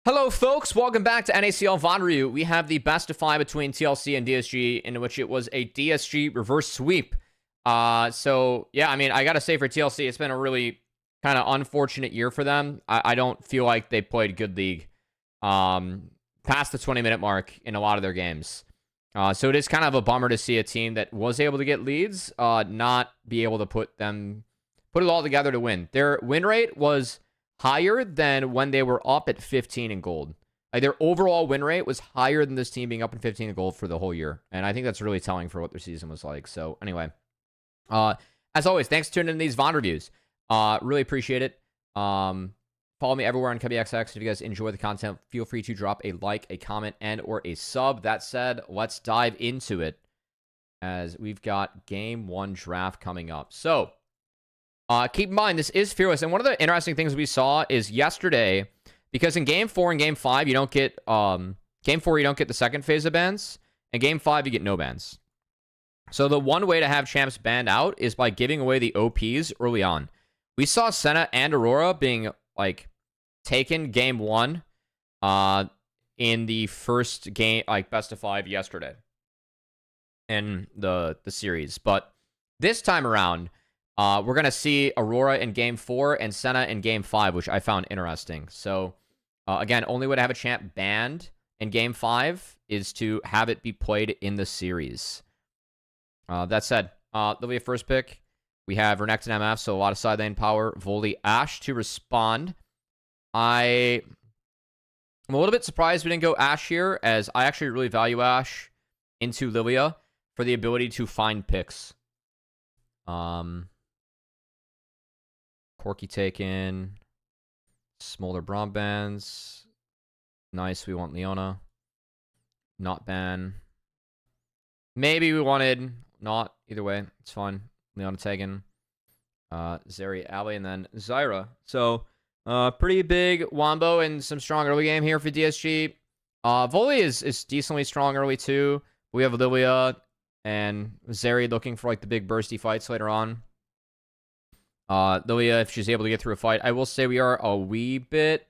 Hello, folks. Welcome back to NACL VoD Review. We have the best of 5 between TLC and DSG, in which it was a DSG reverse sweep. So, yeah, I mean, I got to say for TLC, it's been a really kind of unfortunate year for them. I don't feel like they played good league past the 20-minute mark in a lot of their games. So it is kind of a bummer to see a team that was able to get leads not be able to put it all together to win. Their win rate was higher than when they were up at 15 in gold. Like, their overall win rate was higher than this team being up in 15 in gold for the whole year. And I think that's really telling for what their season was like. So anyway, as always, thanks for tuning in these VoD reviews. Really appreciate it. Follow me everywhere on CubbyXX. If you guys enjoy the content, feel free to drop a like, a comment, and or a sub. That said, let's dive into it as we've got game 1 draft coming up. So keep in mind, this is Fearless. And one of the interesting things we saw is yesterday, because in Game 4 and Game 5, you don't get... Game 4, you don't get the second phase of bans. And Game 5, you get no bans. So the one way to have champs banned out is by giving away the OPs early on. We saw Senna and Aurora being, like, taken Game 1 in the first game, like, best of 5 yesterday in the series. But this time around... we're going to see Aurora in Game 4 and Senna in Game 5, which I found interesting. So, again, only way to have a champ banned in Game 5 is to have it be played in the series. That said, there'll be a first pick. We have Renekton MF, so a lot of side lane power. VoD Ashe to respond. I'm a little bit surprised we didn't go Ashe here, as I actually really value Ashe into Lilia for the ability to find picks. Corki taken. Smolder Braum bans. Nice, we want Leona. Not ban. Maybe we wanted not. Either way, it's fine. Leona taken. Zeri, Ali, and then Zyra. So, pretty big wombo and some strong early game here for DSG. VoD is decently strong early too. We have Lilia and Zeri looking for like the big bursty fights later on. Lilia, if she's able to get through a fight. I will say we are a wee bit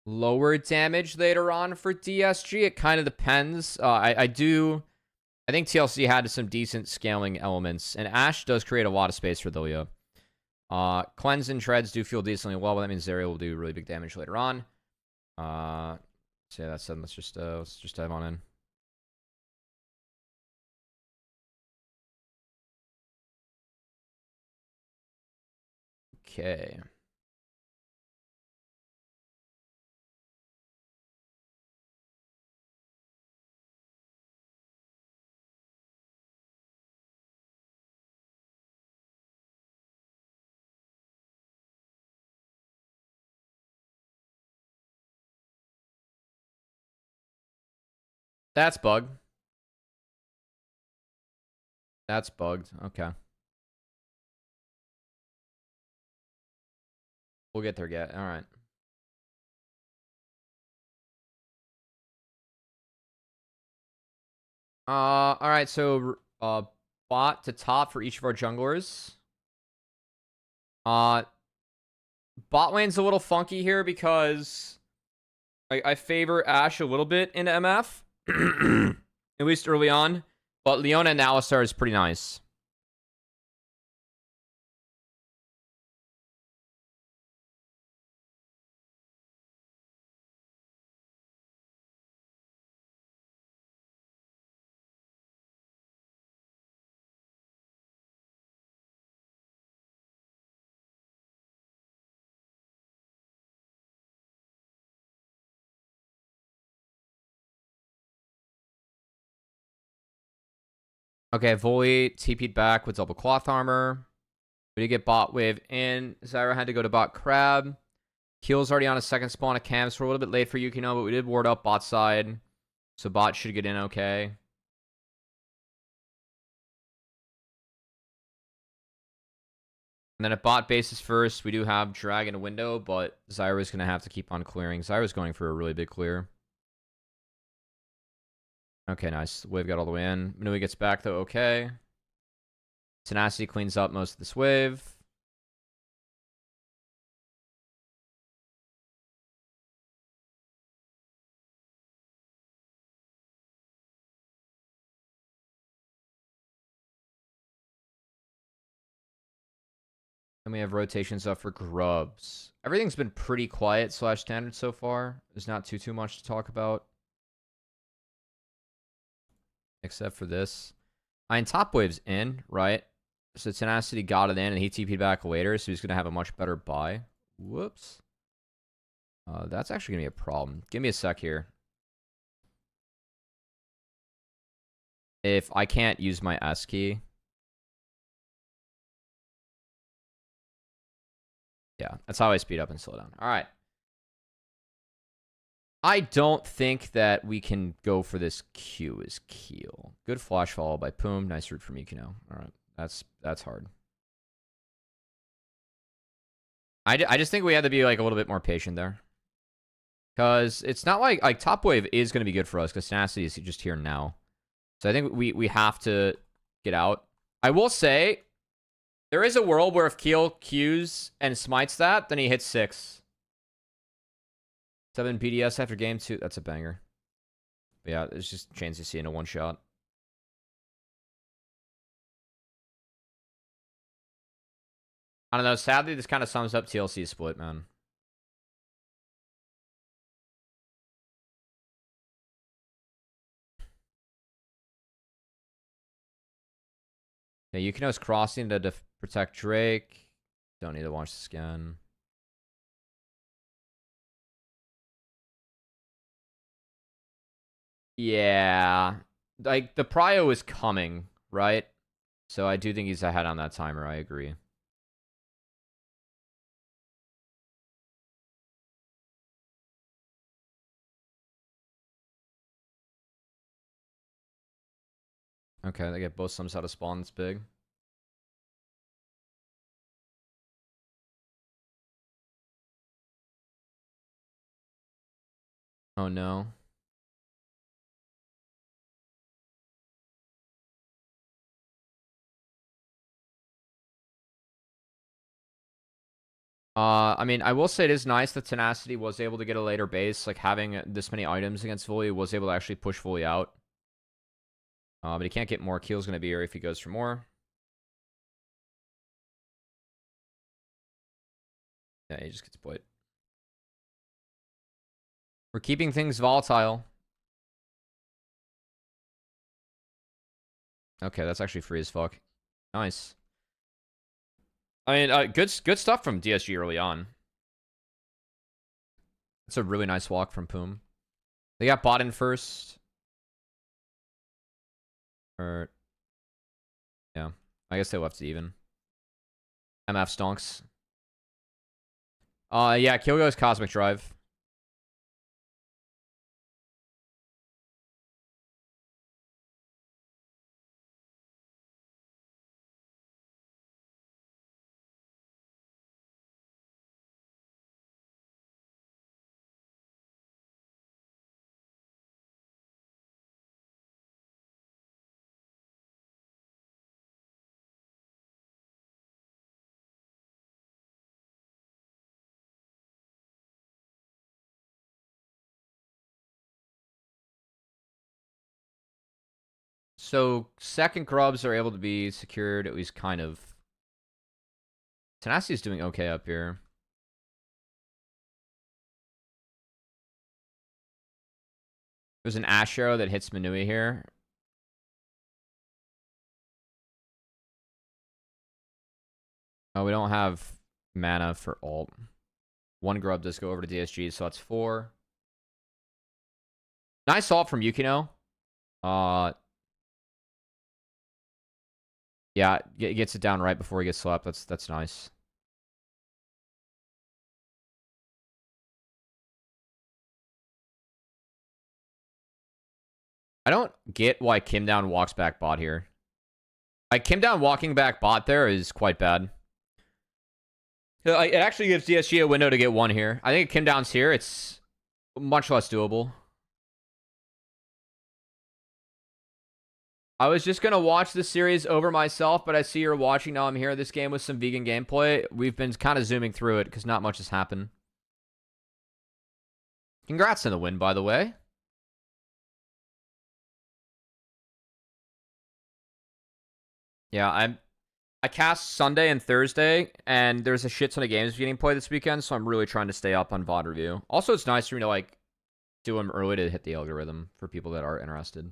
lower damage later on for DSG. It kind of depends. I think TLC had some decent scaling elements, and Ashe does create a lot of space for Lilia. Cleanse and Treads do feel decently well, but that means Zeri will do really big damage later on. So yeah, that said, let's just dive on in. Okay. That's bugged. That's bugged. Okay. We'll get there yet. All right. All right. So, bot to top for each of our junglers. Bot lane's a little funky here because I favor Ashe a little bit in MF, at least early on. But Leona and Alistar is pretty nice. Okay, VoD TP'd back with double cloth armor. We did get bot wave in. Zyra had to go to bot crab. Keel's already on a second spawn of camps. We're a little bit late for Yukino, but we did ward up bot side. So bot should get in okay. And then if bot base is first, we do have drag in a window, but Zyra's going to have to keep on clearing. Zyra's going for a really big clear. Okay, nice. Wave got all the way in. Manui gets back, though. Okay. Tenacity cleans up most of this wave. And we have rotations up for grubs. Everything's been pretty quiet / standard so far. There's not too much to talk about. Except for this. I mean, Top Wave's in, right? So Tenacity got it in, and he TP'd back later, so he's going to have a much better buy. Whoops. That's actually going to be a problem. Give me a sec here. If I can't use my S key. Yeah, that's how I speed up and slow down. All right. I don't think that we can go for this Q as Keel. Good flash follow by Poom. Nice root from Yukino. All right. That's hard. I just think we had to be like a little bit more patient there. Because it's not like Top Wave is going to be good for us because Tenacity is just here now. So I think we have to get out. I will say, there is a world where if Keel Qs and smites that, then he hits 6. 7 PDS after game 2. That's a banger. But yeah, it's just Chains you see in a one shot. I don't know. Sadly, this kind of sums up TLC split, man. Yeah, Yukino's crossing to protect Drake. Don't need to watch this again. Yeah. Like, the prio is coming, right? So I do think he's ahead on that timer. I agree. Okay, they get both sums out of spawn. It's big. Oh, no. I mean, I will say it is nice that Tenacity was able to get a later base. Like, having this many items against Volley was able to actually push Volley out. But he can't get more. Keel's going to be here if he goes for more. Yeah, he just gets played. We're keeping things volatile. Okay, that's actually free as fuck. Nice. I mean, good stuff from DSG early on. It's a really nice walk from Poom. They got bot in first. Or, yeah. I guess they left it even. MF stonks. Yeah, Kill goes Cosmic Drive. So, second grubs are able to be secured, at least kind of. Tenacity's doing okay up here. There's an Ash Arrow that hits Manui here. Oh, we don't have mana for ult. One grub does go over to DSG, so that's 4. Nice ult from Yukino. Yeah, gets it down right before he gets slapped. That's nice. I don't get why Kim Down walks back bot here. Like, Kim Down walking back bot there is quite bad. It actually gives DSG a window to get 1 here. I think if Kim Down's here, it's much less doable. I was just going to watch the series over myself, but I see you're watching now. I'm here this game with some vegan gameplay. We've been kind of zooming through it because not much has happened. Congrats on the win, by the way. Yeah, I cast Sunday and Thursday, and there's a shit ton of games getting played this weekend, so I'm really trying to stay up on VoD review. Also, it's nice for me to like do them early to hit the algorithm for people that are interested.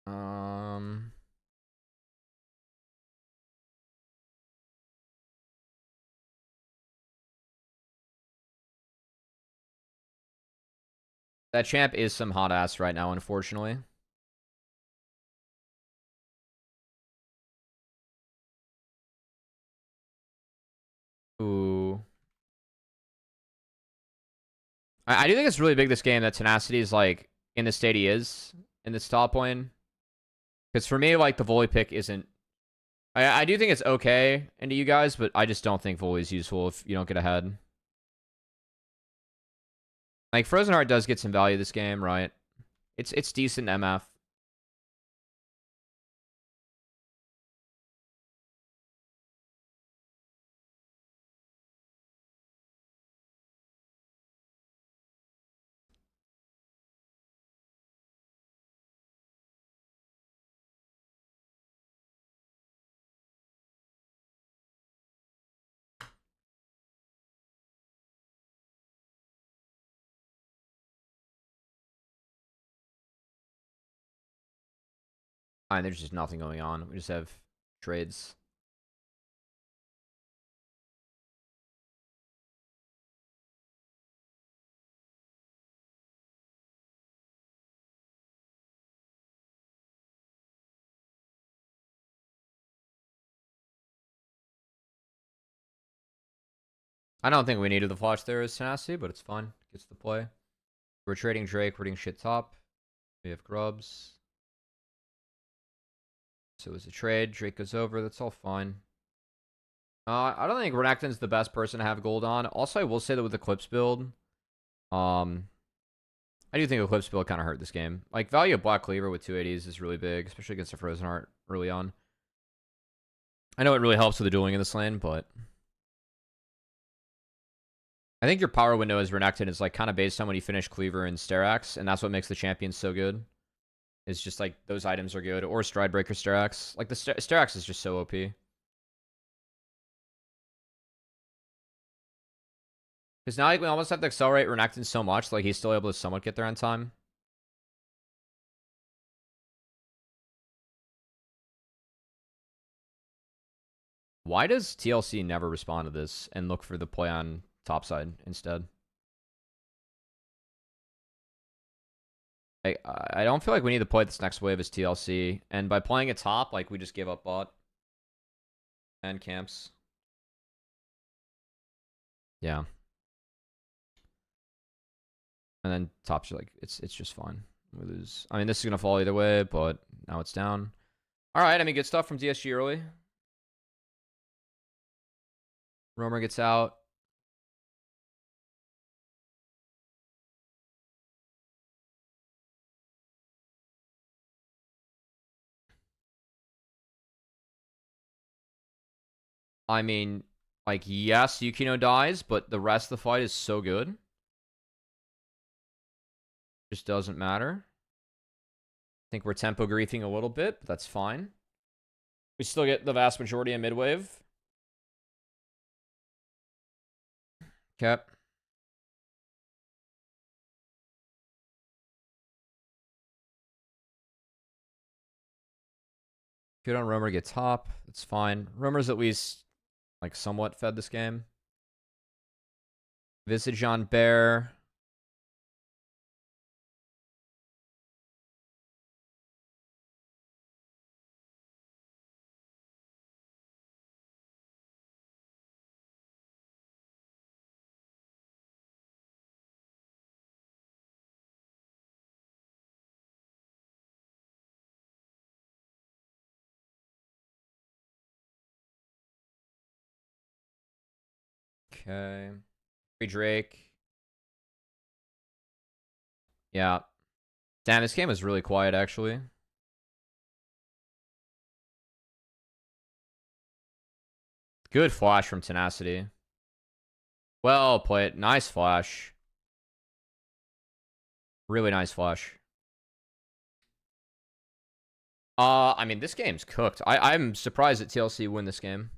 Um, that champ is some hot ass right now, unfortunately. Ooh. I do think it's really big this game that Tenacity is like in the state he is in this top lane. Because for me, like the volley pick isn't. I do think it's okay into you guys, but I just don't think volley is useful if you don't get ahead. Like Frozen Heart does get some value this game, right? It's decent MF. Fine, there's just nothing going on. We just have trades. I don't think we needed the flash there as Tenacity, but it's fine. Gets the play. We're trading Drake. We're trading shit top. We have Grubs. So it's a trade. Drake goes over. That's all fine. I don't think Renekton's the best person to have gold on. Also, I will say that with the Eclipse build, I do think Eclipse build kind of hurt this game. Like, value of Black Cleaver with 280s is really big, especially against a Frozen Heart early on. I know it really helps with the dueling in this lane, but I think your power window as Renekton is like kind of based on when you finish Cleaver and Sterax, and that's what makes the champions so good. It's just like those items are good, or Stridebreaker Sterax. Like the Sterax is just so OP. Because now like, we almost have to accelerate Renekton so much, like he's still able to somewhat get there on time. Why does TLC never respond to this and look for the play on topside instead? I don't feel like we need to play this next wave as TLC, and by playing it top, like we just gave up bot and camps. Yeah. And then tops are like it's just fine. We lose. I mean, this is gonna fall either way, but now it's down. All right. I mean, good stuff from DSG early. Roamer gets out. I mean, like yes, Yukino dies, but the rest of the fight is so good. Just doesn't matter. I think we're tempo griefing a little bit, but that's fine. We still get the vast majority of midwave. Okay. Good on Roamer, get top. That's fine. Roamer's at least like somewhat fed this game. Visage on Bear. Okay. Free Drake. Yeah. Damn, this game is really quiet, actually. Good flash from Tenacity. Well played. Nice flash. Really nice flash. I mean, this game's cooked. I'm surprised that TLC win this game.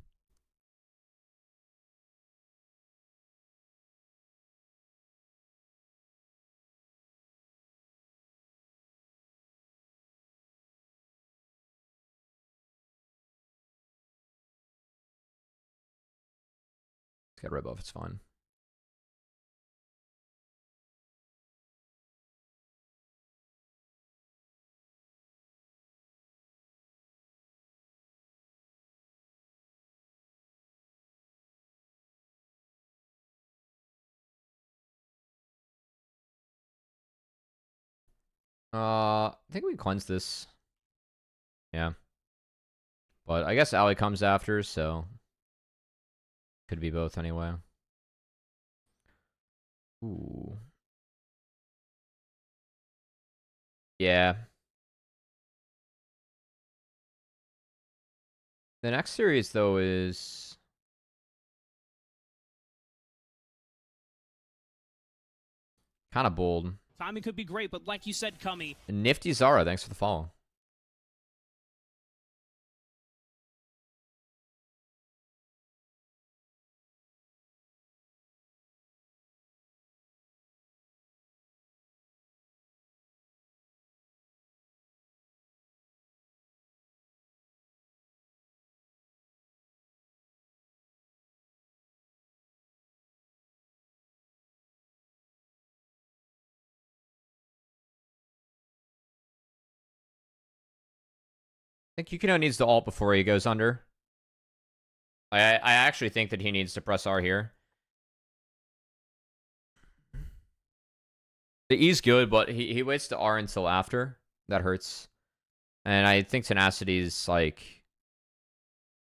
Let's get red buff. It's fine. I think we cleanse this. Yeah. But I guess Ali comes after, so could be both anyway. Ooh. Yeah. The next series, though, is kind of bold. Timing could be great, but like you said, Cummy. Nifty Zara, thanks for the follow. I think Yukino needs to ult before he goes under. I actually think that he needs to press R here. The E's good, but he waits to R until after. That hurts. And I think Tenacity's like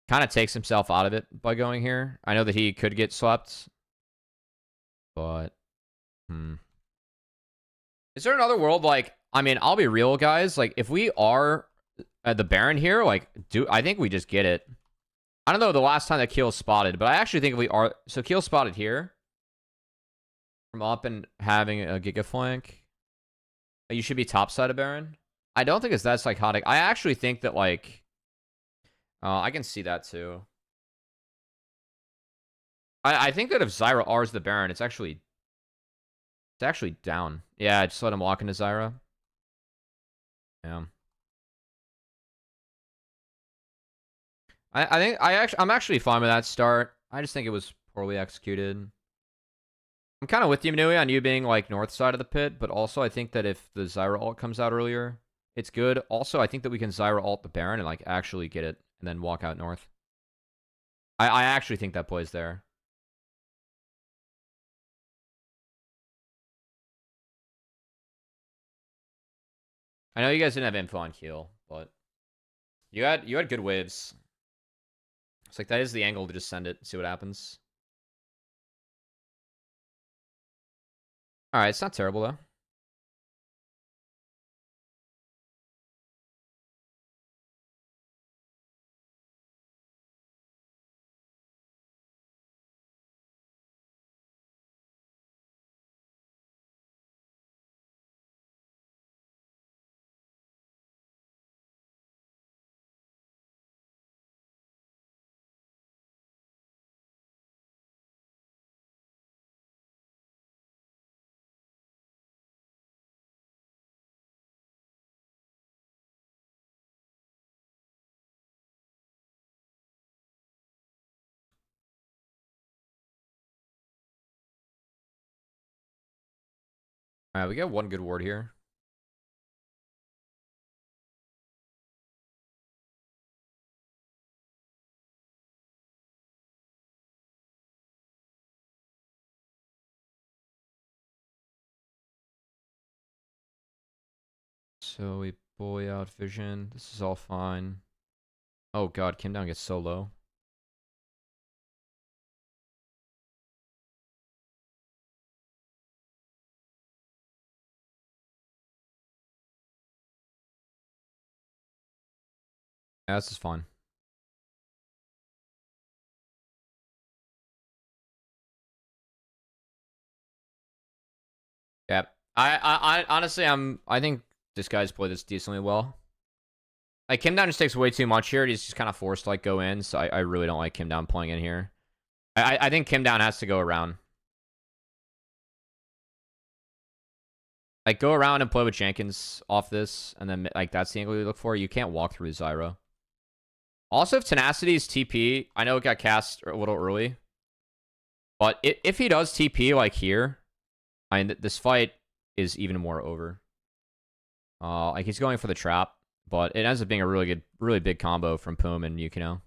kind of takes himself out of it by going here. I know that he could get swept, but is there another world like, I mean, I'll be real, guys. Like, if we are at the Baron here, like, I think we just get it. I don't know the last time that Keel spotted, but I actually think if we are... So Keel spotted here. From up and having a Giga flank. You should be topside of Baron. I don't think it's that psychotic. I actually think that, like... I can see that, too. I think that if Zyra R's the Baron, it's actually down. Yeah, just let him walk into Zyra. Yeah. I'm actually fine with that start. I just think it was poorly executed. I'm kind of with you, Manui, on you being like north side of the pit, but also I think that if the Zyra ult comes out earlier, it's good. Also, I think that we can Zyra ult the Baron and like actually get it and then walk out north. I actually think that plays there. I know you guys didn't have info on Keel, but you had good waves. It's like that is the angle to just send it, see what happens. All right, it's not terrible though. All right, we got one good ward here. So we bully out vision. This is all fine. Oh god, Kim down gets so low. Yeah, this is fine. I honestly, I think this guy's played this decently well. Like, Kim Down just takes way too much here. He's just kind of forced to, like, go in, so I really don't like Kim Down playing in here. I think Kim Down has to go around. Like, go around and play with Jenkins off this, and then, like, that's the angle you look for. You can't walk through Zyro. Also, if Tenacity's TP, I know it got cast a little early, but if he does TP, like, here, I mean, this fight is even more over. Like, he's going for the trap, but it ends up being a really big combo from Poom and Yukino.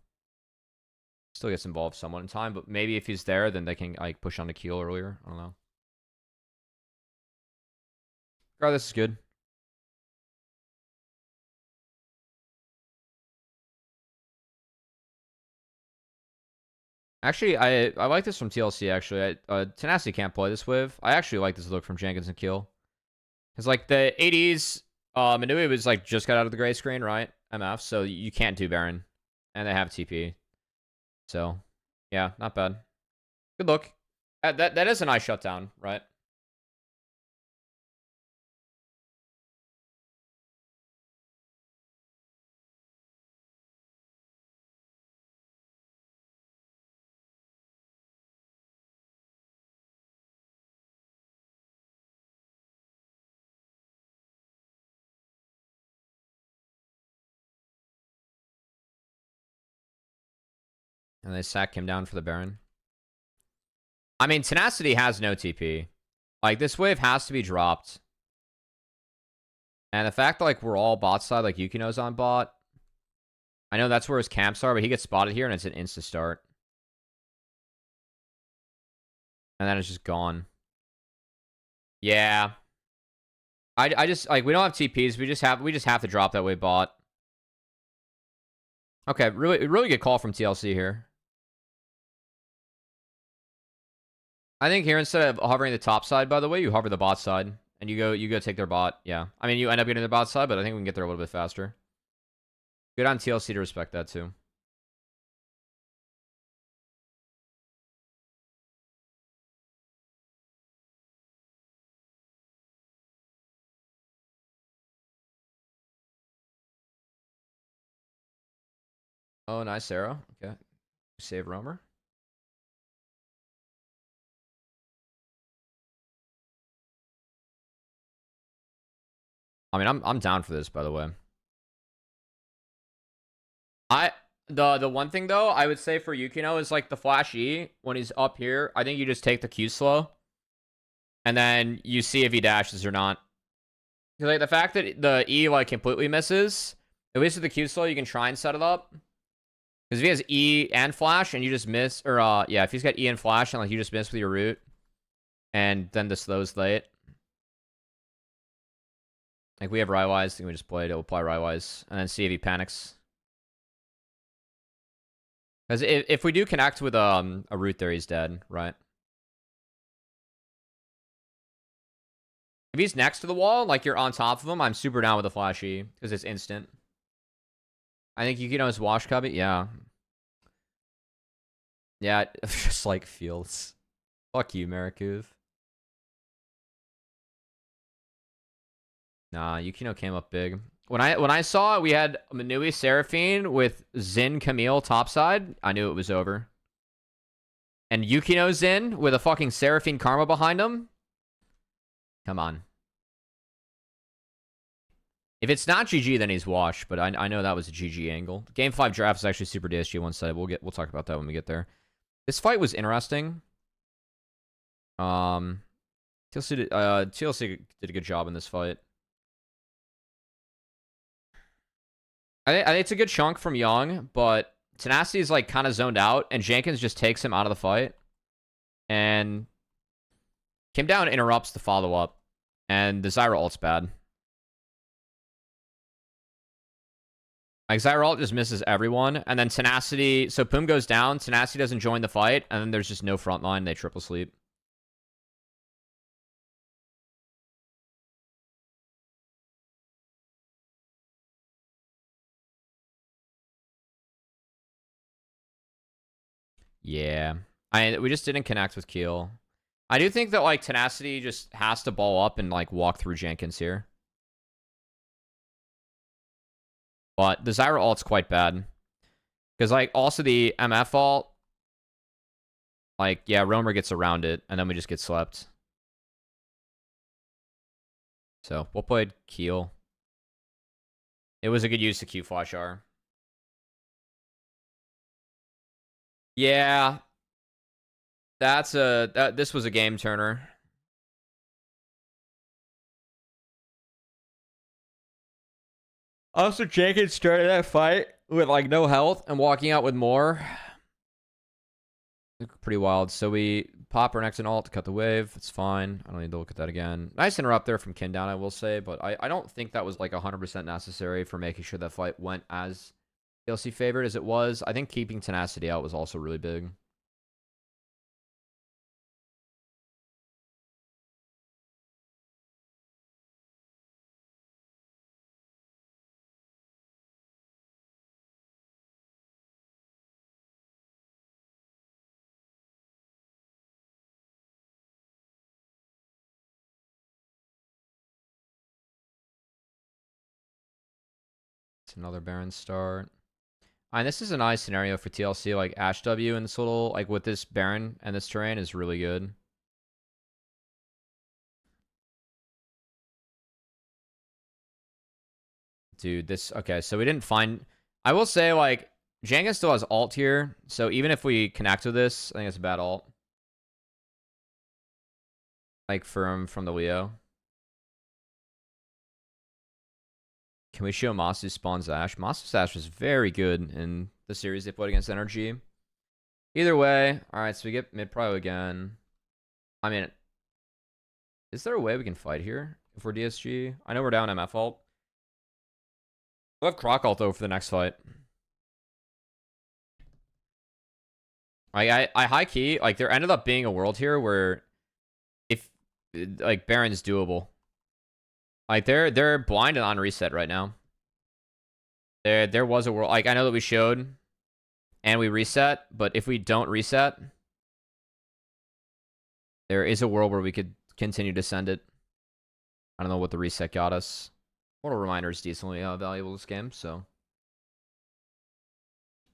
Still gets involved somewhat in time, but maybe if he's there, then they can, like, push on the Keel earlier. I don't know. Regardless, is good. Actually, I like this from TLC, actually. Tenacity can't play this with. I actually like this look from Jenkins and Keel. Because, like, the 80s, Manui was, like, just got out of the gray screen, right? MF, so you can't do Baron. And they have TP. So, yeah, not bad. Good look. That is a nice shutdown, right? And they sack him down for the Baron. I mean, Tenacity has no TP. Like, this wave has to be dropped. And the fact that, like, we're all bot side, like, Yukino's on bot. I know that's where his camps are, but he gets spotted here, and it's an insta-start. And then it's just gone. Yeah. I just, like, we don't have TPs. We just have to drop that way bot. Okay, really good call from TLC here. I think here, instead of hovering the top side, by the way, you hover the bot side. And you go take their bot. Yeah. I mean, you end up getting the bot side, but I think we can get there a little bit faster. Good on TLC to respect that, too. Oh, nice arrow. Okay. Save roamer. I mean, I'm down for this, by the way. The one thing though, I would say for Yukino is, like, the flash E when he's up here. I think you just take the Q slow, and then you see if he dashes or not. Because, like, the fact that the E, like, completely misses, at least with the Q slow, you can try and set it up. Because if he has E and flash and you just miss, or yeah, if he's got E and flash and, like, you just miss with your root, and then the slow's late. Like, we have Rywise, I think we just played it. We'll apply Rywise, and then see if he panics. Because if we do connect with a root there, he's dead, right? If he's next to the wall, like you're on top of him, I'm super down with the flash E, because it's instant. I think Yukino's wash Cubby, yeah. Yeah, just like Fields. Fuck you, Marikuv. Nah, Yukino came up big. When I saw it, we had Manui Seraphine with Zin Camille topside, I knew it was over. And Yukino Zin with a fucking Seraphine Karma behind him. Come on. If it's not GG, then he's washed, but I know that was a GG angle. Game 5 draft is actually super DSG one-sided. We'll talk about that when we get there. This fight was interesting. TLC did a good job in this fight. I think it's a good chunk from Young, but Tenacity is, like, kind of zoned out, and Jenkins just takes him out of the fight. And Kim Down interrupts the follow-up, and the Zyra ult's bad. Like, Zyra ult just misses everyone, and then Tenacity... So Poom goes down, Tenacity doesn't join the fight, and then there's just no front line, they triple sleep. Yeah. We just didn't connect with Keel. I do think that, like, Tenacity just has to ball up and, like, walk through Jenkins here. But the Zyra ult's quite bad. Because, like, also the MF ult, like, yeah, Roamer gets around it, and then we just get slept. So, we'll play Keel. It was a good use of Q Flash R. Yeah. This was a game turner. Also, Jenkins started that fight with, like, no health and walking out with more. Pretty wild. So we pop our next ult to cut the wave. It's fine. I don't need to look at that again. Nice interrupt there from Kindown, I will say. But I don't think that was, like, 100% necessary for making sure that fight went as TLC favored as it was. I think keeping Tenacity out was also really big. It's another Baron start. And this is a nice scenario for TLC. Like, Ash W in this little, like, with this Baron and this terrain is really good. Dude, this... Okay, so we didn't find... I will say, like, Jenkins still has ult here. So even if we connect with this, I think it's a bad ult. Like, from the Leo. Can we show Masu spawns Ash? Masu's Ash was very good in the series they played against Energy. Either way, alright, so we get mid-pro again. I mean, is there a way we can fight here if we're DSG? I know we're down MF ult. We'll have Croc ult though for the next fight. I high key, like, there ended up being a world here where if, like, Baron's doable. Like, they're blind and on reset right now. There was a world, like, I know that we showed and we reset, but if we don't reset, there is a world where we could continue to send it. I don't know what the reset got us. Mortal Reminder is decently valuable this game, so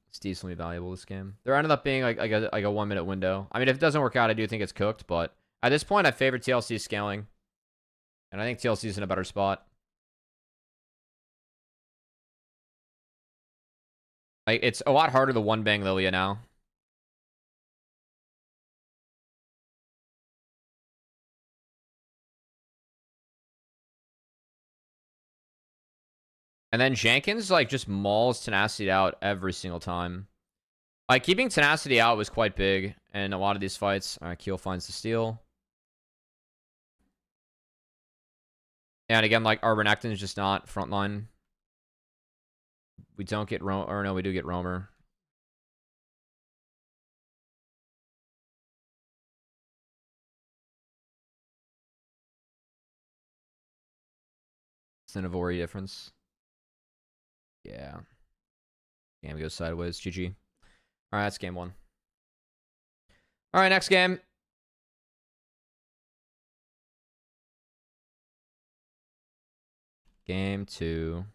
it's decently valuable this game. There ended up being like a 1 minute window. I mean, if it doesn't work out, I do think it's cooked, but at this point, I favor TLC scaling. And I think TLC is in a better spot. Like, it's a lot harder to one-bang Lilia now. And then Jenkins, like, just mauls Tenacity out every single time. Like, keeping Tenacity out was quite big in a lot of these fights. Alright, Keel finds the steal. And again, like, our Renekton is just not frontline. We don't get Roamer, or no, we do get Roamer. It's an Ivori difference. Yeah. Game goes sideways. GG. Alright, that's game 1. Alright, next game. Game 2.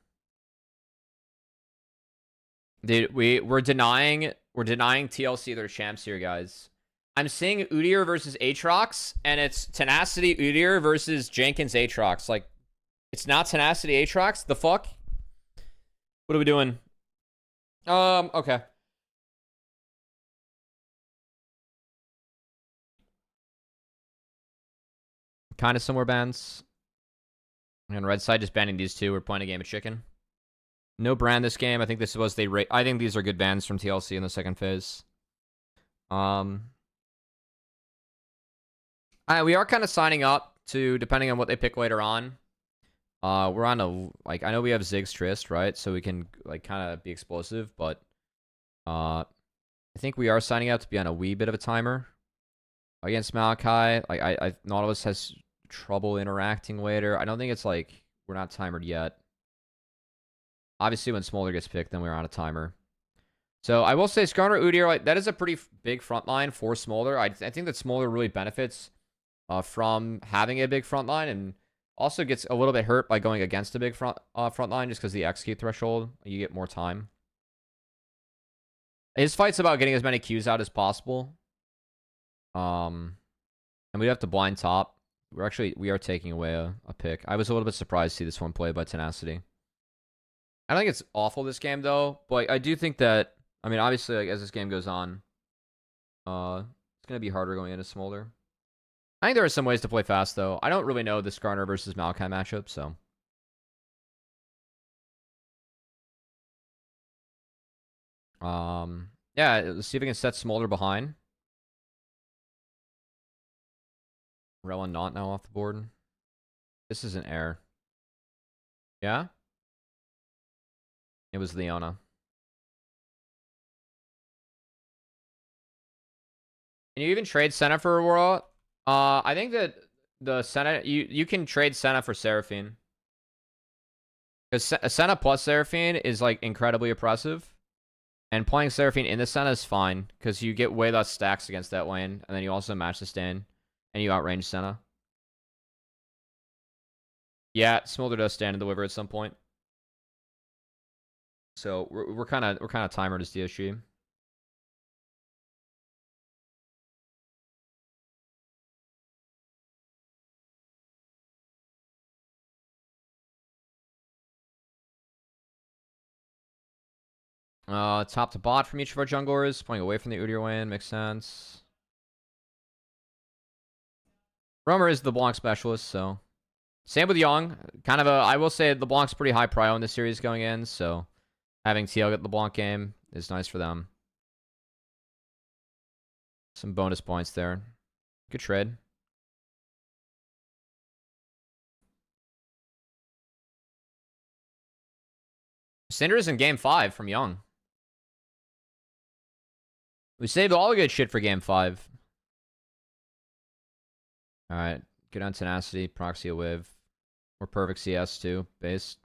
Dude, we're denying TLC their champs here, guys. I'm seeing Udyr versus Aatrox, and it's Tenacity Udyr versus Jenkins Aatrox. Like, it's not Tenacity Aatrox? The fuck? What are we doing? Okay. Kind of similar bans. And red side just banning these two. We're playing a game of chicken. No brand this game. I think this was I think these are good bans from TLC in the second phase. We are kind of signing up to, depending on what they pick later on. We're on a, like, I know we have Ziggs Trist, right? So we can, like, kind of be explosive, but I think we are signing up to be on a wee bit of a timer against Malachi. Like, Nautilus has trouble interacting later. I don't think it's like we're not timered yet. Obviously, when Smolder gets picked, then we're on a timer. So I will say, Skarner Udyr, like, that is a pretty big front line for Smolder. I think that Smolder really benefits from having a big front line, and also gets a little bit hurt by going against a big front line just because the execute threshold, you get more time. His fight's about getting as many Qs out as possible. And we have to blind top. We are taking away a pick. I was a little bit surprised to see this one played by Tenacity. I don't think it's awful this game though, but I do think that, I mean, obviously, like, as this game goes on, it's gonna be harder going into Smolder. I think there are some ways to play fast though. I don't really know the Skarner versus Malachi matchup, so. Yeah, let's see if we can set Smolder behind. Rel not now off the board. This is an error. Yeah? It was Leona. Can you even trade Senna for Aurora? I think that the Senna, you can trade Senna for Seraphine. Because Senna plus Seraphine is like incredibly oppressive. And playing Seraphine in the Senna is fine. Because you get way less stacks against that lane. And then you also match the stand. And you outrange Senna. Yeah, Smolder does stand and deliver at some point. So we're kind of timered as DSG. Top to bot from each of our junglers. Playing away from the Udyr lane. Makes sense. Roamer is the Blanc specialist, so. Same with Young. Kind of I will say the Blanc's pretty high prio in this series going in, so. Having TL get the Blanc game is nice for them. Some bonus points there. Good trade. Cinder's in game 5 from Young. We saved all the good shit for game 5. Alright. Good on Tenacity. Proxy a wave. Or perfect CS too. Base.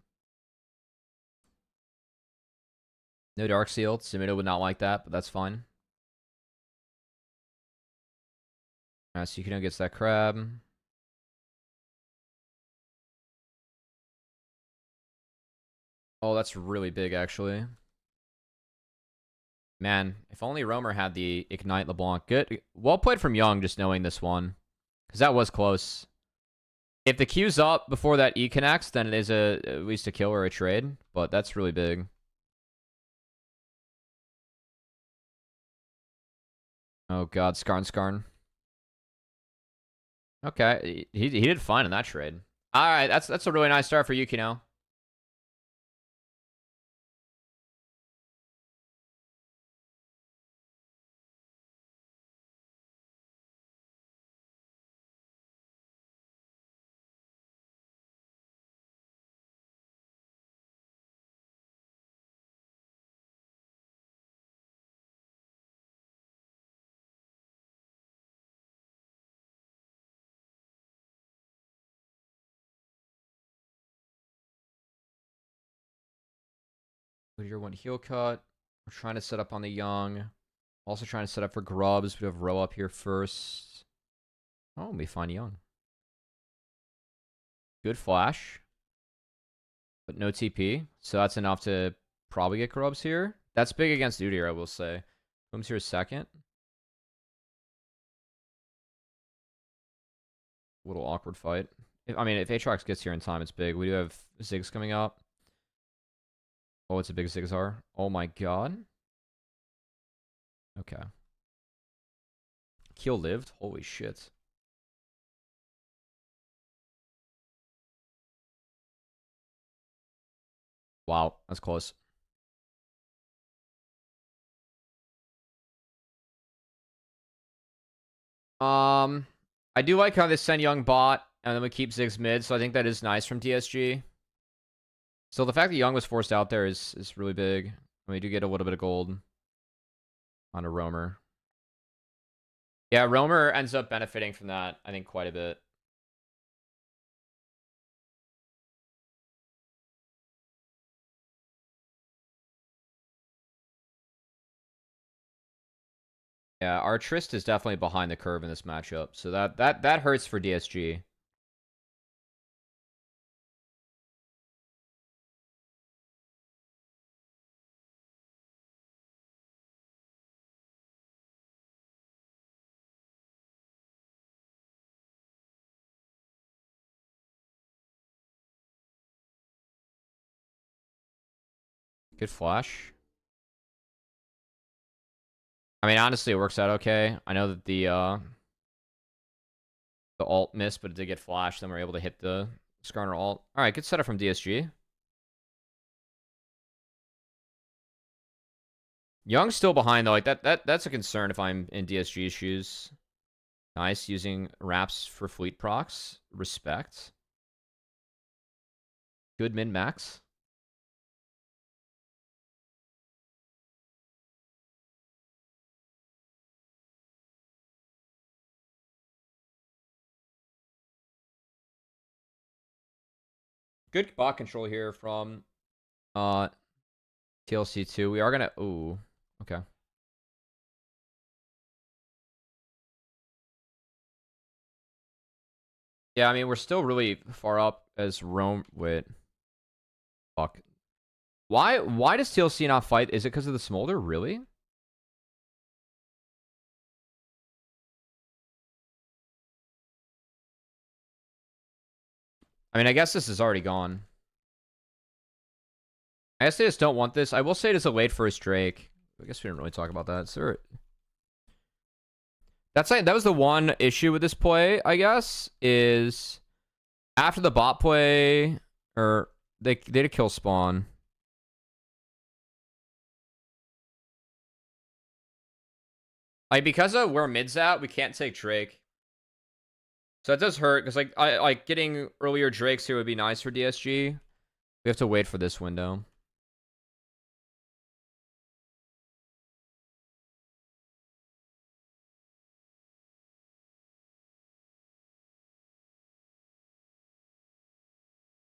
No Dark Seal. Simido would not like that, but that's fine. Alright, so Yukino gets that crab. Oh, that's really big, actually. Man, if only Roamer had the Ignite LeBlanc. Good. Well played from Young, just knowing this one. Because that was close. If the Q's up before that E connects, then it is at least a kill or a trade. But that's really big. Oh god, Skarn. Okay, he did fine in that trade. Alright, that's a really nice start for Yukino. Your one heal cut. We're trying to set up on the Young. Also trying to set up for Grubs. We have Row up here first. Oh, we find Young. Good flash. But no TP. So that's enough to probably get Grubs here. That's big against Udyr, I will say. Boom's here second. Little awkward fight. I mean, if Aatrox gets here in time, it's big. We do have Ziggs coming up. Oh, it's a big Zigzar. Oh my god. Okay. Keel lived? Holy shit. Wow, that's close. I do like how they send Young bot, and then we keep Ziggs mid, so I think that is nice from DSG. So the fact that Young was forced out there is really big. And we do get a little bit of gold on a Roamer. Yeah, Roamer ends up benefiting from that, I think, quite a bit. Yeah, our Trist is definitely behind the curve in this matchup, so that hurts for DSG. Good flash. I mean, honestly, it works out okay. I know that the ult missed, but it did get flashed. Then we're able to hit the Skarner ult. All right, good setup from DSG. Young's still behind though. Like that's a concern if I'm in DSG's shoes. Nice, using wraps for fleet procs. Respect. Good min max. Good bot control here from TLC 2. We are gonna ooh. Okay. Yeah, I mean we're still really far up as Rome. Wait. Fuck. Why does TLC not fight? Is it because of the smolder? Really? I mean, I guess this is already gone. I guess they just don't want this. I will say it is a late first Drake. I guess we didn't really talk about that. So that was the one issue with this play, I guess, is after the bot play, or they did a kill spawn. Like, because of where mid's at, we can't take Drake. So that does hurt, because like getting earlier Drakes here would be nice for DSG. We have to wait for this window.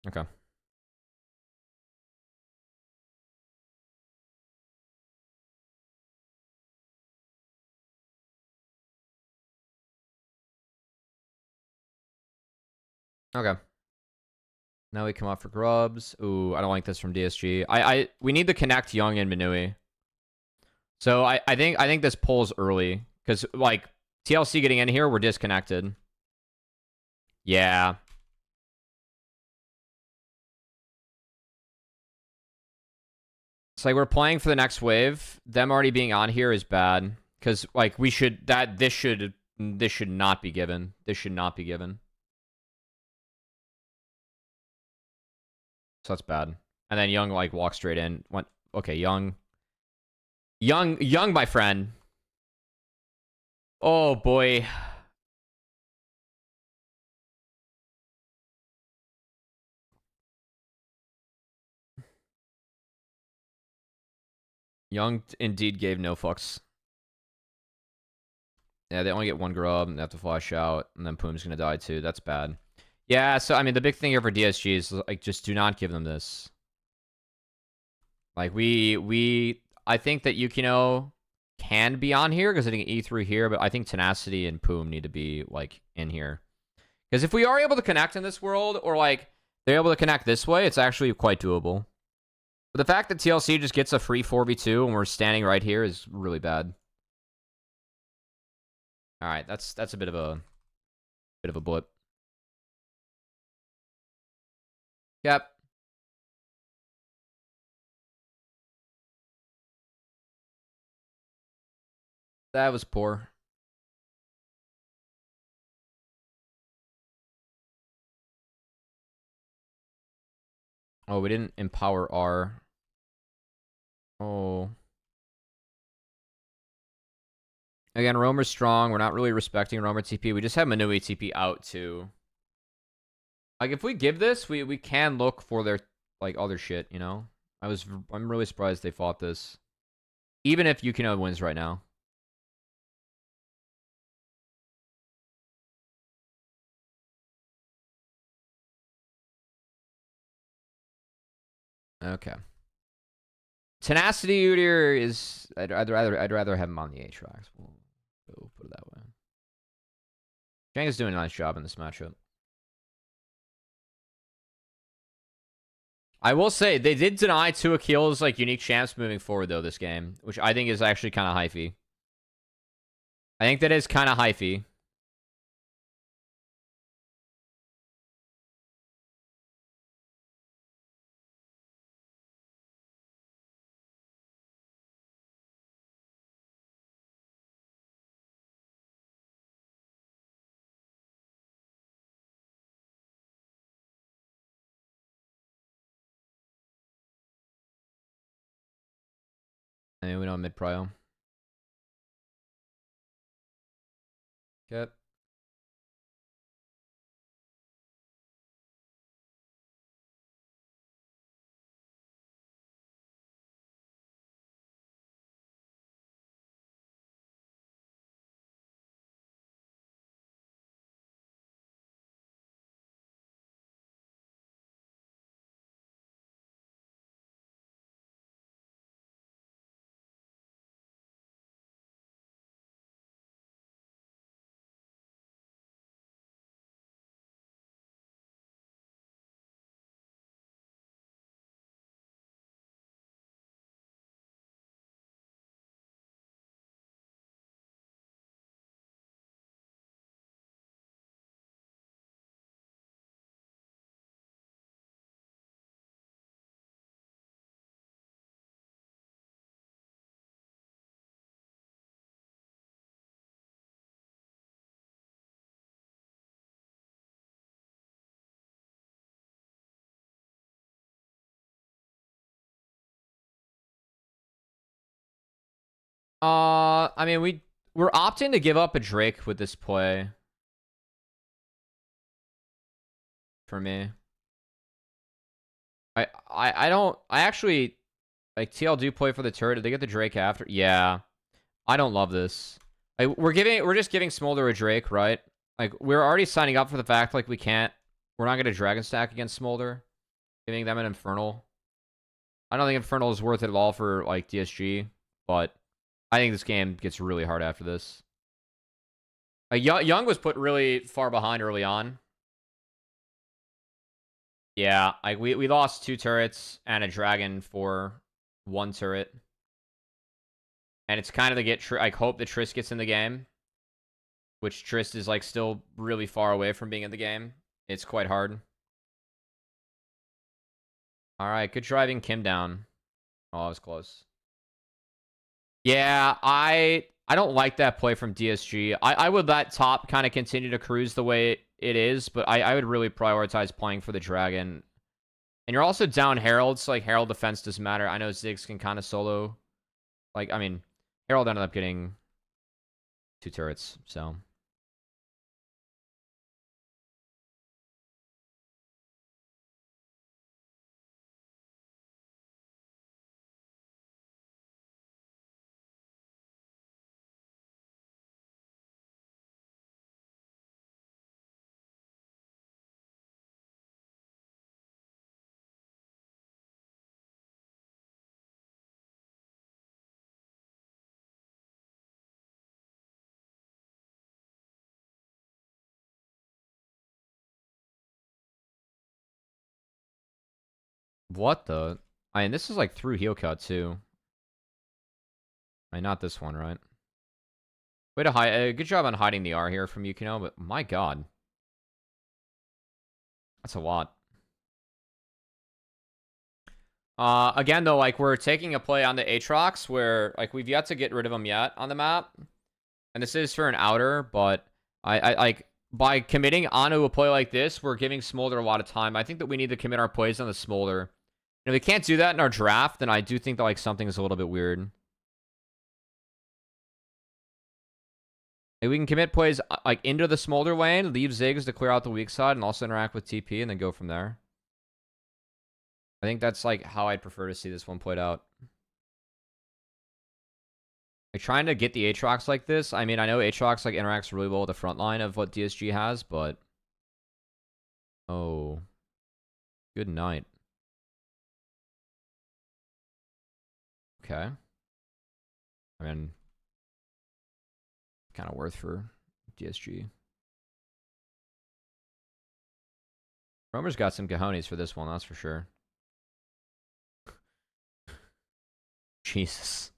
Okay. Okay. Now we come up for grubs. Ooh, I don't like this from DSG. We need to connect Young and Minui. So I think this pulls early. Because like TLC getting in here, we're disconnected. Yeah. It's like we're playing for the next wave. Them already being on here is bad. Because like this should not be given. This should not be given. So that's bad. And then Young like walks straight in. Went okay, Young, my friend. Oh boy. Young indeed gave no fucks. Yeah, they only get one grub and they have to flash out, and then Poom's gonna die too. That's bad. Yeah, so I mean the big thing here for DSG is like just do not give them this. Like I think that Yukino can be on here because I think E3 here, but I think Tenacity and Poom need to be like in here. Because if we are able to connect in this world, or like they're able to connect this way, it's actually quite doable. But the fact that TLC just gets a free 4v2 and we're standing right here is really bad. All right, that's a bit of a blip. Yep. That was poor. Oh, we didn't empower R. Oh. Again, Roamer's strong. We're not really respecting Roamer TP. We just have Minui TP out too. Like if we give this, we can look for their like other shit, you know? I'm really surprised they fought this. Even if Yukino wins right now. Okay. Tenacity Udyr is I'd rather have him on the Aatrox. We'll put it that way. Jang is doing a nice job in this matchup. I will say, they did deny 2 Akil's like unique champs moving forward, though, this game, which I think is actually kind of hyphy. I think that is kind of hyphy. I mean, we know mid prio. Yep. I mean, we're opting to give up a Drake with this play. For me. I don't... I actually... Like, TL do play for the turret. Did they get the Drake after? Yeah. I don't love this. Like, we're just giving Smolder a Drake, right? Like, we're already signing up for the fact, like, we can't... We're not going to Dragon Stack against Smolder. Giving them an Infernal. I don't think Infernal is worth it at all for, like, DSG. But I think this game gets really hard after this. Young was put really far behind early on. Yeah, like we lost 2 turrets and a dragon for 1 turret. And it's kind of to get like hope that Triss gets in the game. Which Triss is like still really far away from being in the game. It's quite hard. Alright, good driving Kim down. Oh, that was close. Yeah, I don't like that play from DSG. I would let top kind of continue to cruise the way it is, but I would really prioritize playing for the dragon. And you're also down Herald, so like Herald defense doesn't matter. I know Ziggs can kind of solo. Like, I mean, Herald ended up getting 2 turrets, so. What the? I mean, this is like through heel cut too. I mean, not this one, right? Way to hide. Good job on hiding the R here from Yukino, but my god. That's a lot. Again, though, like, we're taking a play on the Aatrox where, like, we've yet to get rid of him yet on the map. And this is for an outer, but I like, by committing onto a play like this, we're giving Smolder a lot of time. I think that we need to commit our plays on the Smolder. And if we can't do that in our draft, then I do think that, like, something is a little bit weird. Like, we can commit plays, like, into the Smolder lane, leave Ziggs to clear out the weak side, and also interact with TP, and then go from there. I think that's, like, how I'd prefer to see this one played out. Like, trying to get the Aatrox like this, I mean, I know Aatrox, like, interacts really well with the front line of what DSG has, but... Oh. Good night. Okay. I mean... kind of worth for DSG. Romer's got some cojones for this one, that's for sure. Jesus.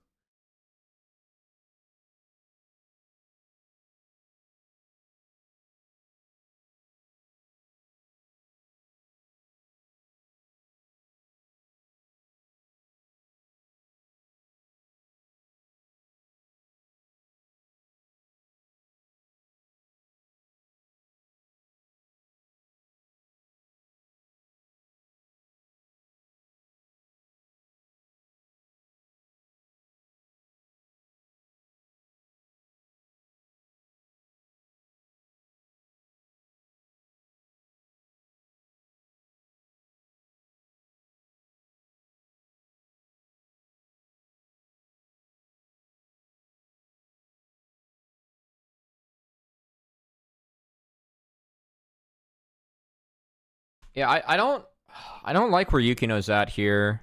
Yeah, I don't like where Yukino's at here.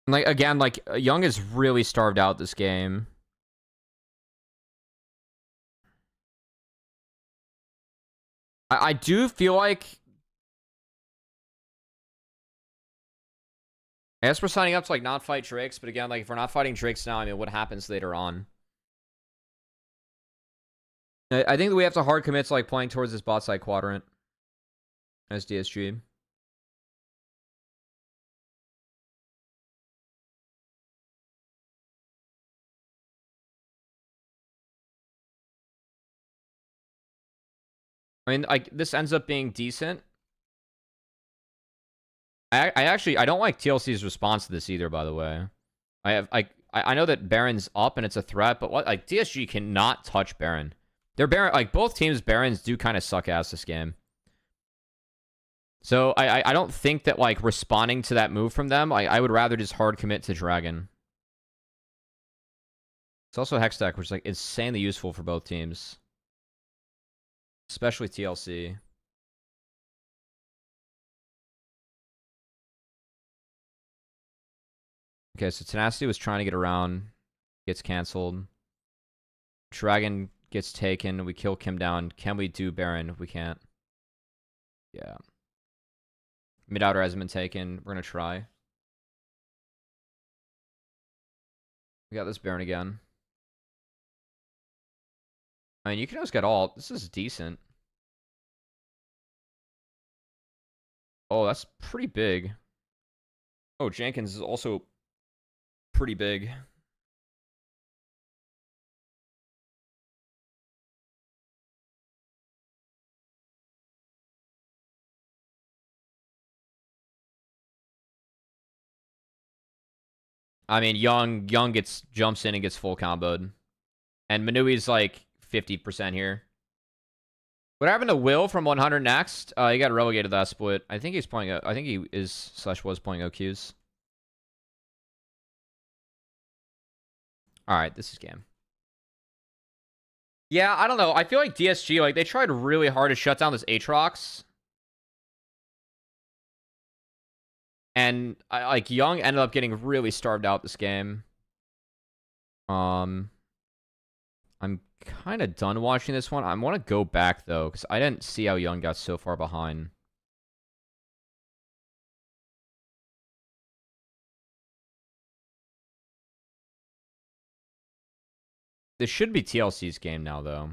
Like again, like Young is really starved out this game. I do feel like I guess we're signing up to like not fight Drakes, but again, like if we're not fighting Drakes now, I mean what happens later on? I think that we have to hard commit to like playing towards this bot side quadrant as DSG. I mean, like this ends up being decent. I actually I don't like TLC's response to this either, by the way. I know that Baron's up and it's a threat, but what like DSG cannot touch Baron. Their Baron, like both teams' Barons do kind of suck ass this game. So I don't think that like responding to that move from them, I would rather just hard commit to Dragon. It's also Hex Deck, which is like insanely useful for both teams. Especially TLC. Okay, so Tenacity was trying to get around. Gets cancelled. Dragon gets taken. We kill Kim down. Can we do Baron? We can't. Yeah. Mid outer hasn't been taken. We're going to try. We got this Baron again. I mean, you can always get alt. This is decent. Oh, that's pretty big. Oh, Jenkins is also pretty big. I mean, Young jumps in and gets full comboed. And Manui's like 50% here. What happened to Will from 100 next? He got relegated that split. I think he's playing. I think he is / was playing OQs. All right, this is game. Yeah, I don't know. I feel like DSG like they tried really hard to shut down this Aatrox. And like Young ended up getting really starved out this game. I'm kind of done watching this one. I want to go back though because I didn't see how Young got so far behind. This should be TLC's game now though.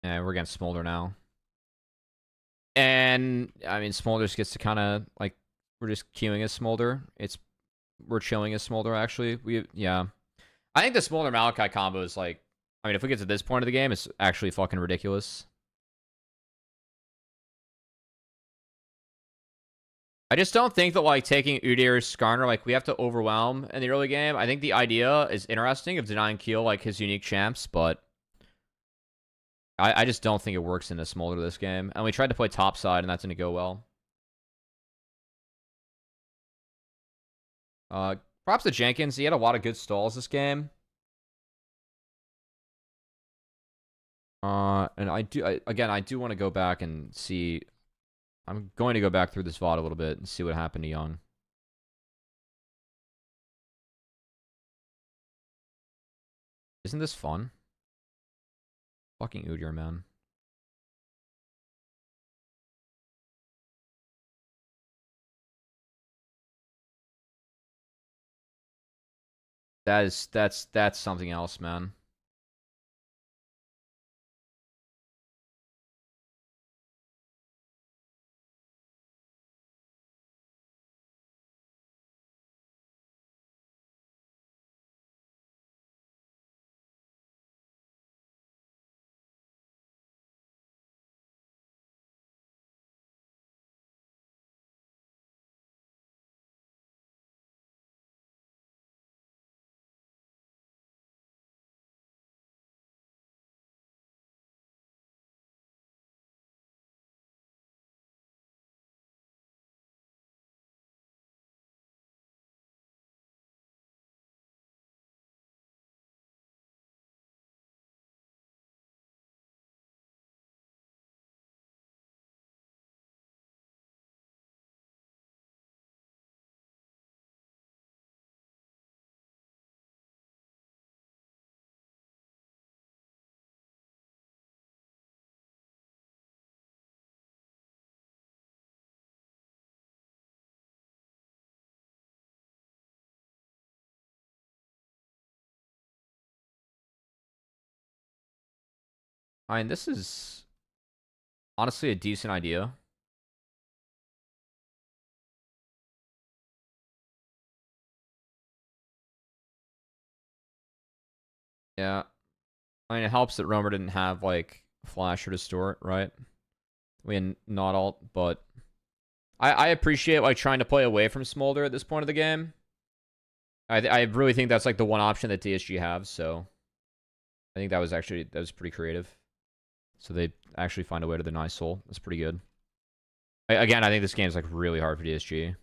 Yeah, we're against Smolder now. And I mean, Smolder just gets to kind of like we're just queuing as Smolder. We're chilling as Smolder actually. Yeah. I think the Smolder Malachi combo is like I mean, if we get to this point of the game, it's actually fucking ridiculous. I just don't think that, like, taking Udyr Skarner, like, we have to overwhelm in the early game. I think the idea is interesting of denying Keel, like, his unique champs, but I just don't think it works in a Smolder this game. And we tried to play topside, and that didn't go well. Props to Jenkins. He had a lot of good stalls this game. And I do want to go back and see. I'm going to go back through this VoD a little bit and see what happened to Young. Isn't this fun? Fucking Udyr, man. That's something else, man. I mean, this is honestly a decent idea. Yeah. I mean, it helps that Roamer didn't have, like, Flash or Distort, right? We had not alt, but I appreciate, like, trying to play away from Smolder at this point of the game. I really think that's, like, the one option that DSG have, so I think that was pretty creative. So they actually find a way to deny Soul. That's pretty good. Again, I think this game is, like, really hard for DSG.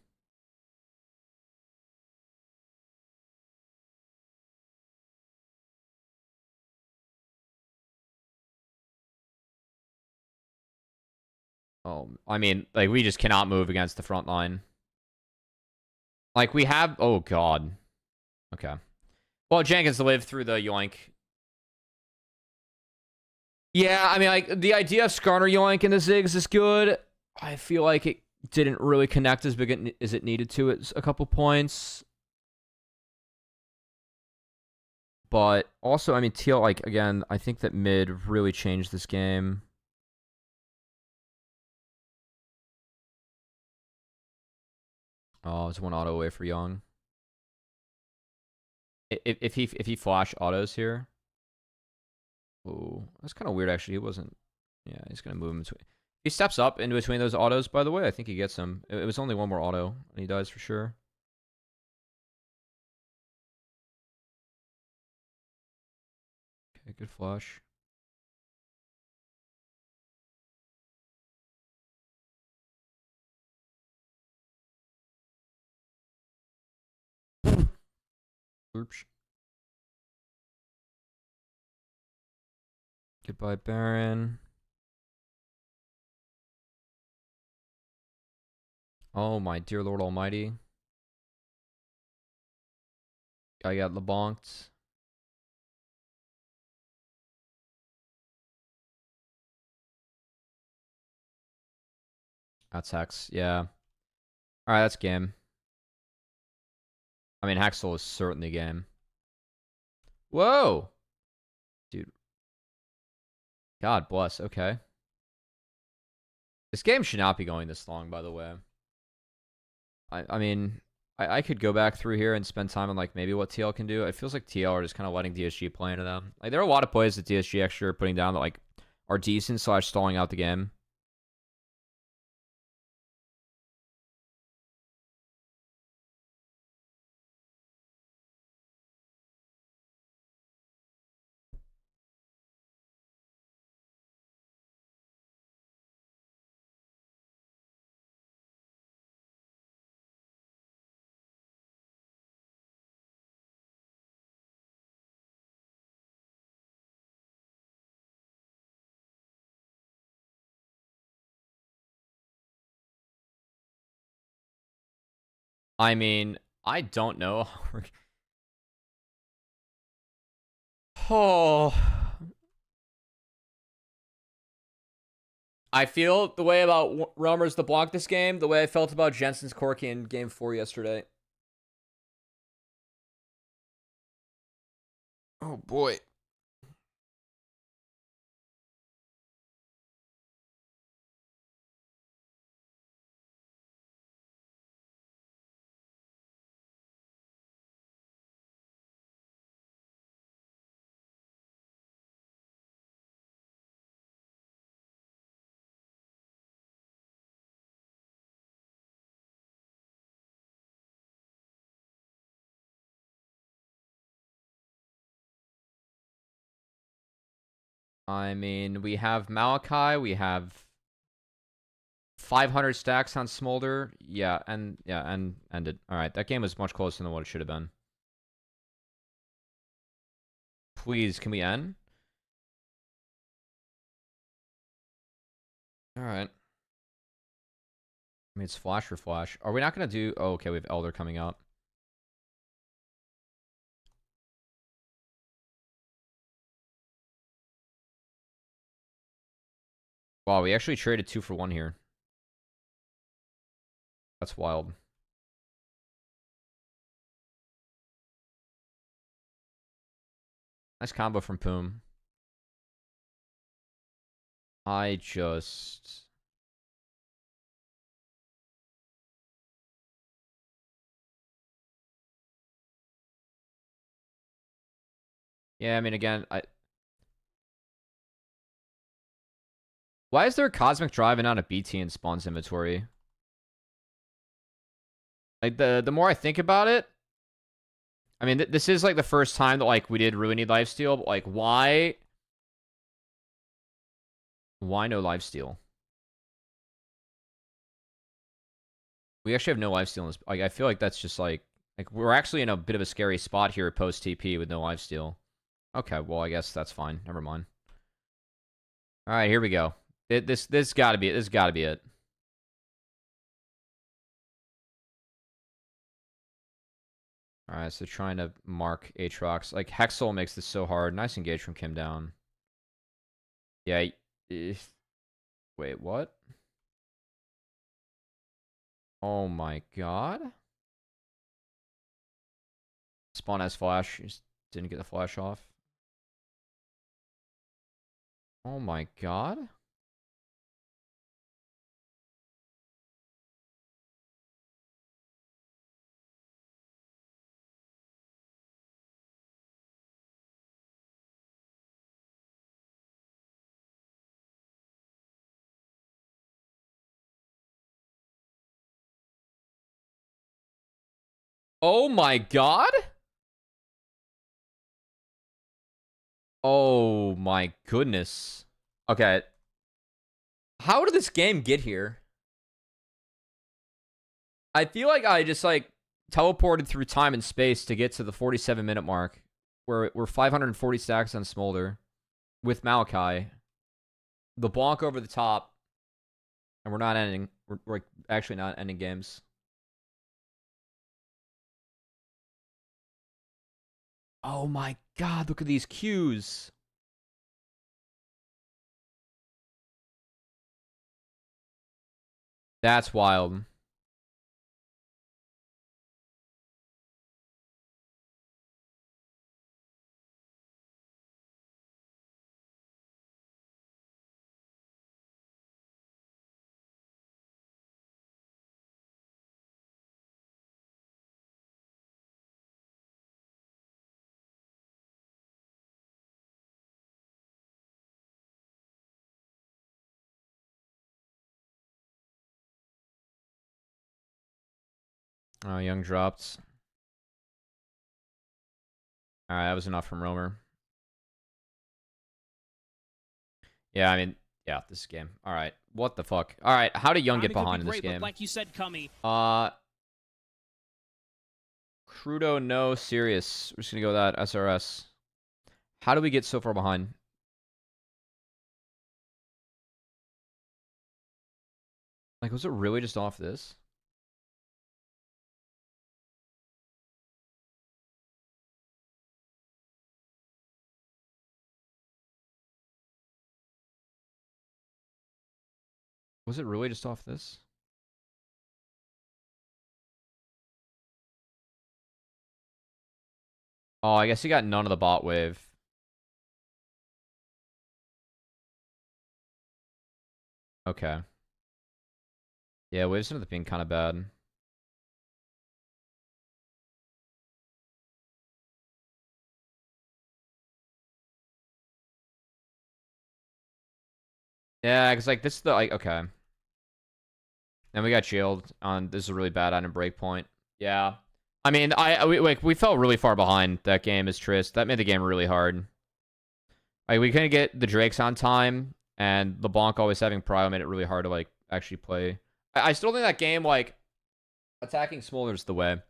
Oh, I mean, like, we just cannot move against the front line. Like, we have... Oh, God. Okay. Well, Jenkins lived through the yoink. Yeah, I mean, like, the idea of Skarner yoink in the Ziggs is good. I feel like it didn't really connect as big as it needed to at a couple points. But also, I mean, TL, like, again, I think that mid really changed this game. Oh, it's one auto away for Young. If he flash autos here. Oh, that's kind of weird, actually. He wasn't... Yeah, he's going to move him between... He steps up in between those autos, by the way. I think he gets him. It was only one more auto, and he dies for sure. Okay, good flash. Oops. Goodbye, Baron. Oh, my dear Lord Almighty. I got LeBonked. That's Hex. Yeah. Alright, that's game. I mean, Hexel is certainly game. Whoa! Dude. God bless. Okay. This game should not be going this long, by the way. I mean, I could go back through here and spend time on, like, maybe what TL can do. It feels like TL are just kind of letting DSG play into them. Like, there are a lot of plays that DSG actually are putting down that, like, are decent / stalling out the game. I mean, I don't know. Oh. I feel the way about Roamers to block this game, the way I felt about Jensen's Corki in game 4 yesterday. Oh boy. I mean, we have Malachi, we have 500 stacks on Smolder. Yeah, and ended. All right, that game was much closer than what it should have been. Please, can we end? All right. I mean, it's flash for flash. Are we not going to do... Oh, okay, we have Elder coming up. Wow, we actually traded 2 for 1 here. That's wild. Nice combo from Poom. I just... Yeah, I mean, again, Why is there a Cosmic Drive and not a BT in Spawn's inventory? Like, the more I think about it... I mean, this is, like, the first time that, like, we did really need lifesteal, but, like, why... Why no lifesteal? We actually have no lifesteal in this. Like, I feel like that's just, like, we're actually in a bit of a scary spot here post-TP with no lifesteal. Okay, well, I guess that's fine. Never mind. All right, here we go. This gotta be it. This gotta be it. All right, so trying to mark Aatrox. Like, Hexel makes this so hard. Nice engage from Kim down. Yeah. Wait, what? Oh my god. Spawn has flash. Just didn't get the flash off. Oh my god. Oh my god? Oh my goodness. Okay. How did this game get here? I feel like I just, like, teleported through time and space to get to the 47-minute mark where we're 540 stacks on Smolder with Malachi. The bonk over the top, and we're not ending. We're actually not ending games. Oh my god, look at these Qs. That's wild. Oh, Young dropped. Alright, that was enough from Roamer. Yeah, I mean, yeah, this game. Alright, what the fuck? Alright, how did Young get behind in this game? Like you said, Cummy. Crudo, no, serious. We're just gonna go with that, SRS. How do we get so far behind? Like, was it really just off this? Was it really just off this? Oh, I guess he got none of the bot wave. Okay. Yeah, waves ended up being kind of bad. Yeah, because like this is the like okay. Then we got shielded on this is a really bad item breakpoint. Yeah. I mean, we fell really far behind that game as Trist. That made the game really hard. Like we couldn't get the Drakes on time, and LeBlanc always having prio made it really hard to like actually play. I still think that game like attacking Smolder's the way.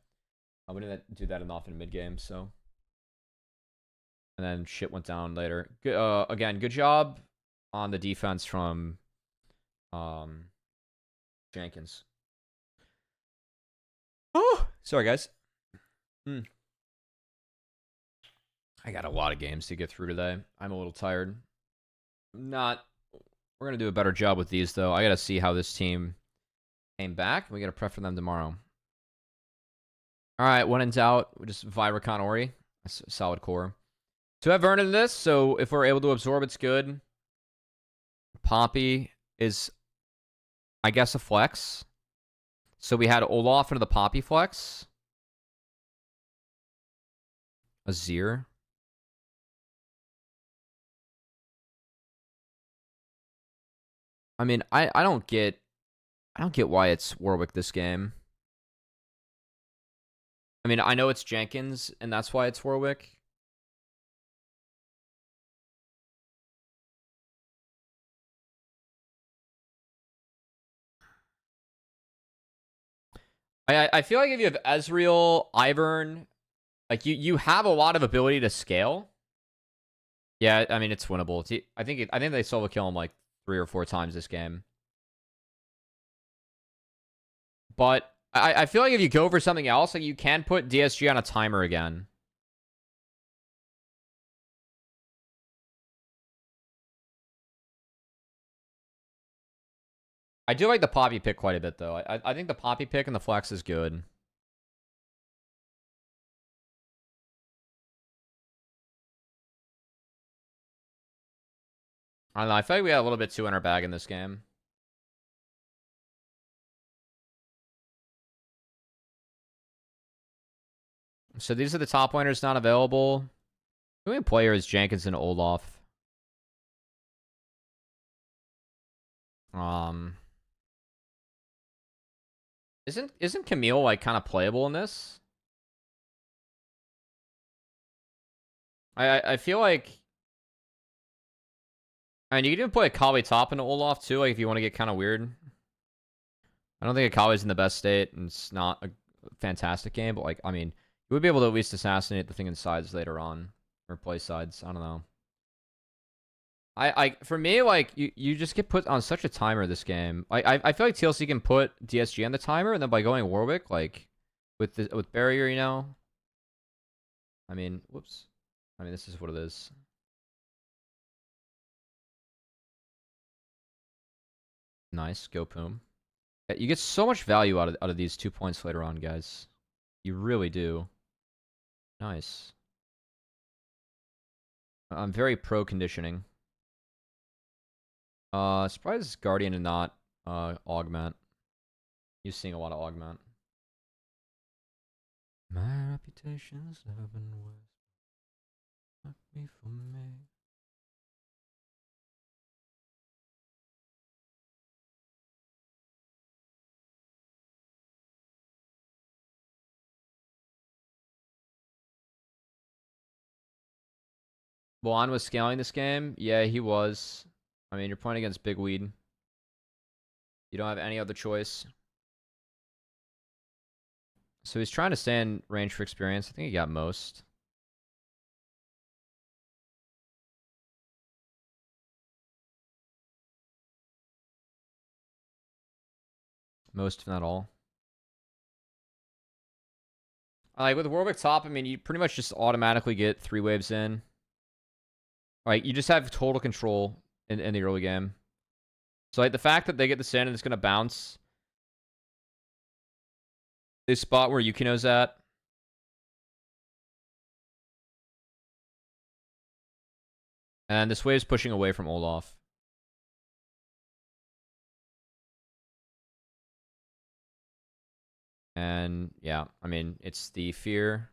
We didn't do that enough in mid game, so. And then shit went down later. Good, again, good job on the defense from Jenkins. Oh, sorry guys. I got a lot of games to get through today. I'm a little tired. We're gonna do a better job with these though. I gotta see how this team came back. We gotta prep for them tomorrow. All right, when in doubt, just Viracon Ori. That's a solid core. To have Vernon in this, so if we're able to absorb, it's good. Poppy is, I guess, a flex. So we had Olaf into the Poppy flex. Azir. I mean, I don't get why it's Warwick this game. I mean, I know it's Jenkins, and that's why it's Warwick. I feel like if you have Ezreal, Ivern, like you have a lot of ability to scale. Yeah, I mean it's winnable. I think they solo kill him like 3 or 4 times this game. But I feel like if you go for something else, like you can put DSG on a timer again. I do like the Poppy pick quite a bit though. I think the Poppy pick and the flex is good. I don't know. I feel like we had a little bit too in our bag in this game. So these are the top laners not available. The only player is Jenkins and Olaf. Isn't Camille like kind of playable in this? I feel like I mean you can even play a Cubby top into Olaf too, like if you want to get kind of weird. I don't think Akali's in the best state, and it's not a fantastic game, but like I mean, you would be able to at least assassinate the thing in sides later on, or play sides. I don't know. For me, like you just get put on such a timer this game. I feel like TLC can put DSG on the timer, and then by going Warwick, like with barrier, you know. I mean, whoops. I mean, this is what it is. Nice, go Poom. Yeah, you get so much value out of these 2 points later on, guys. You really do. Nice. I'm very pro conditioning. Surprised Guardian and not Augment. You're seeing a lot of Augment. My reputation's never been worse. Not me for me. Juan was scaling this game? Yeah, he was. I mean, you're playing against Big Weed. You don't have any other choice. So he's trying to stay in range for experience. I think he got most. Most, if not all. Like with Warwick top, I mean, you pretty much just automatically get 3 waves in. Like, you just have total control in the early game. So, like, the fact that they get this in and it's going to bounce. This spot where Yukino's at. And this wave's pushing away from Olaf. And, yeah, I mean, it's the fear.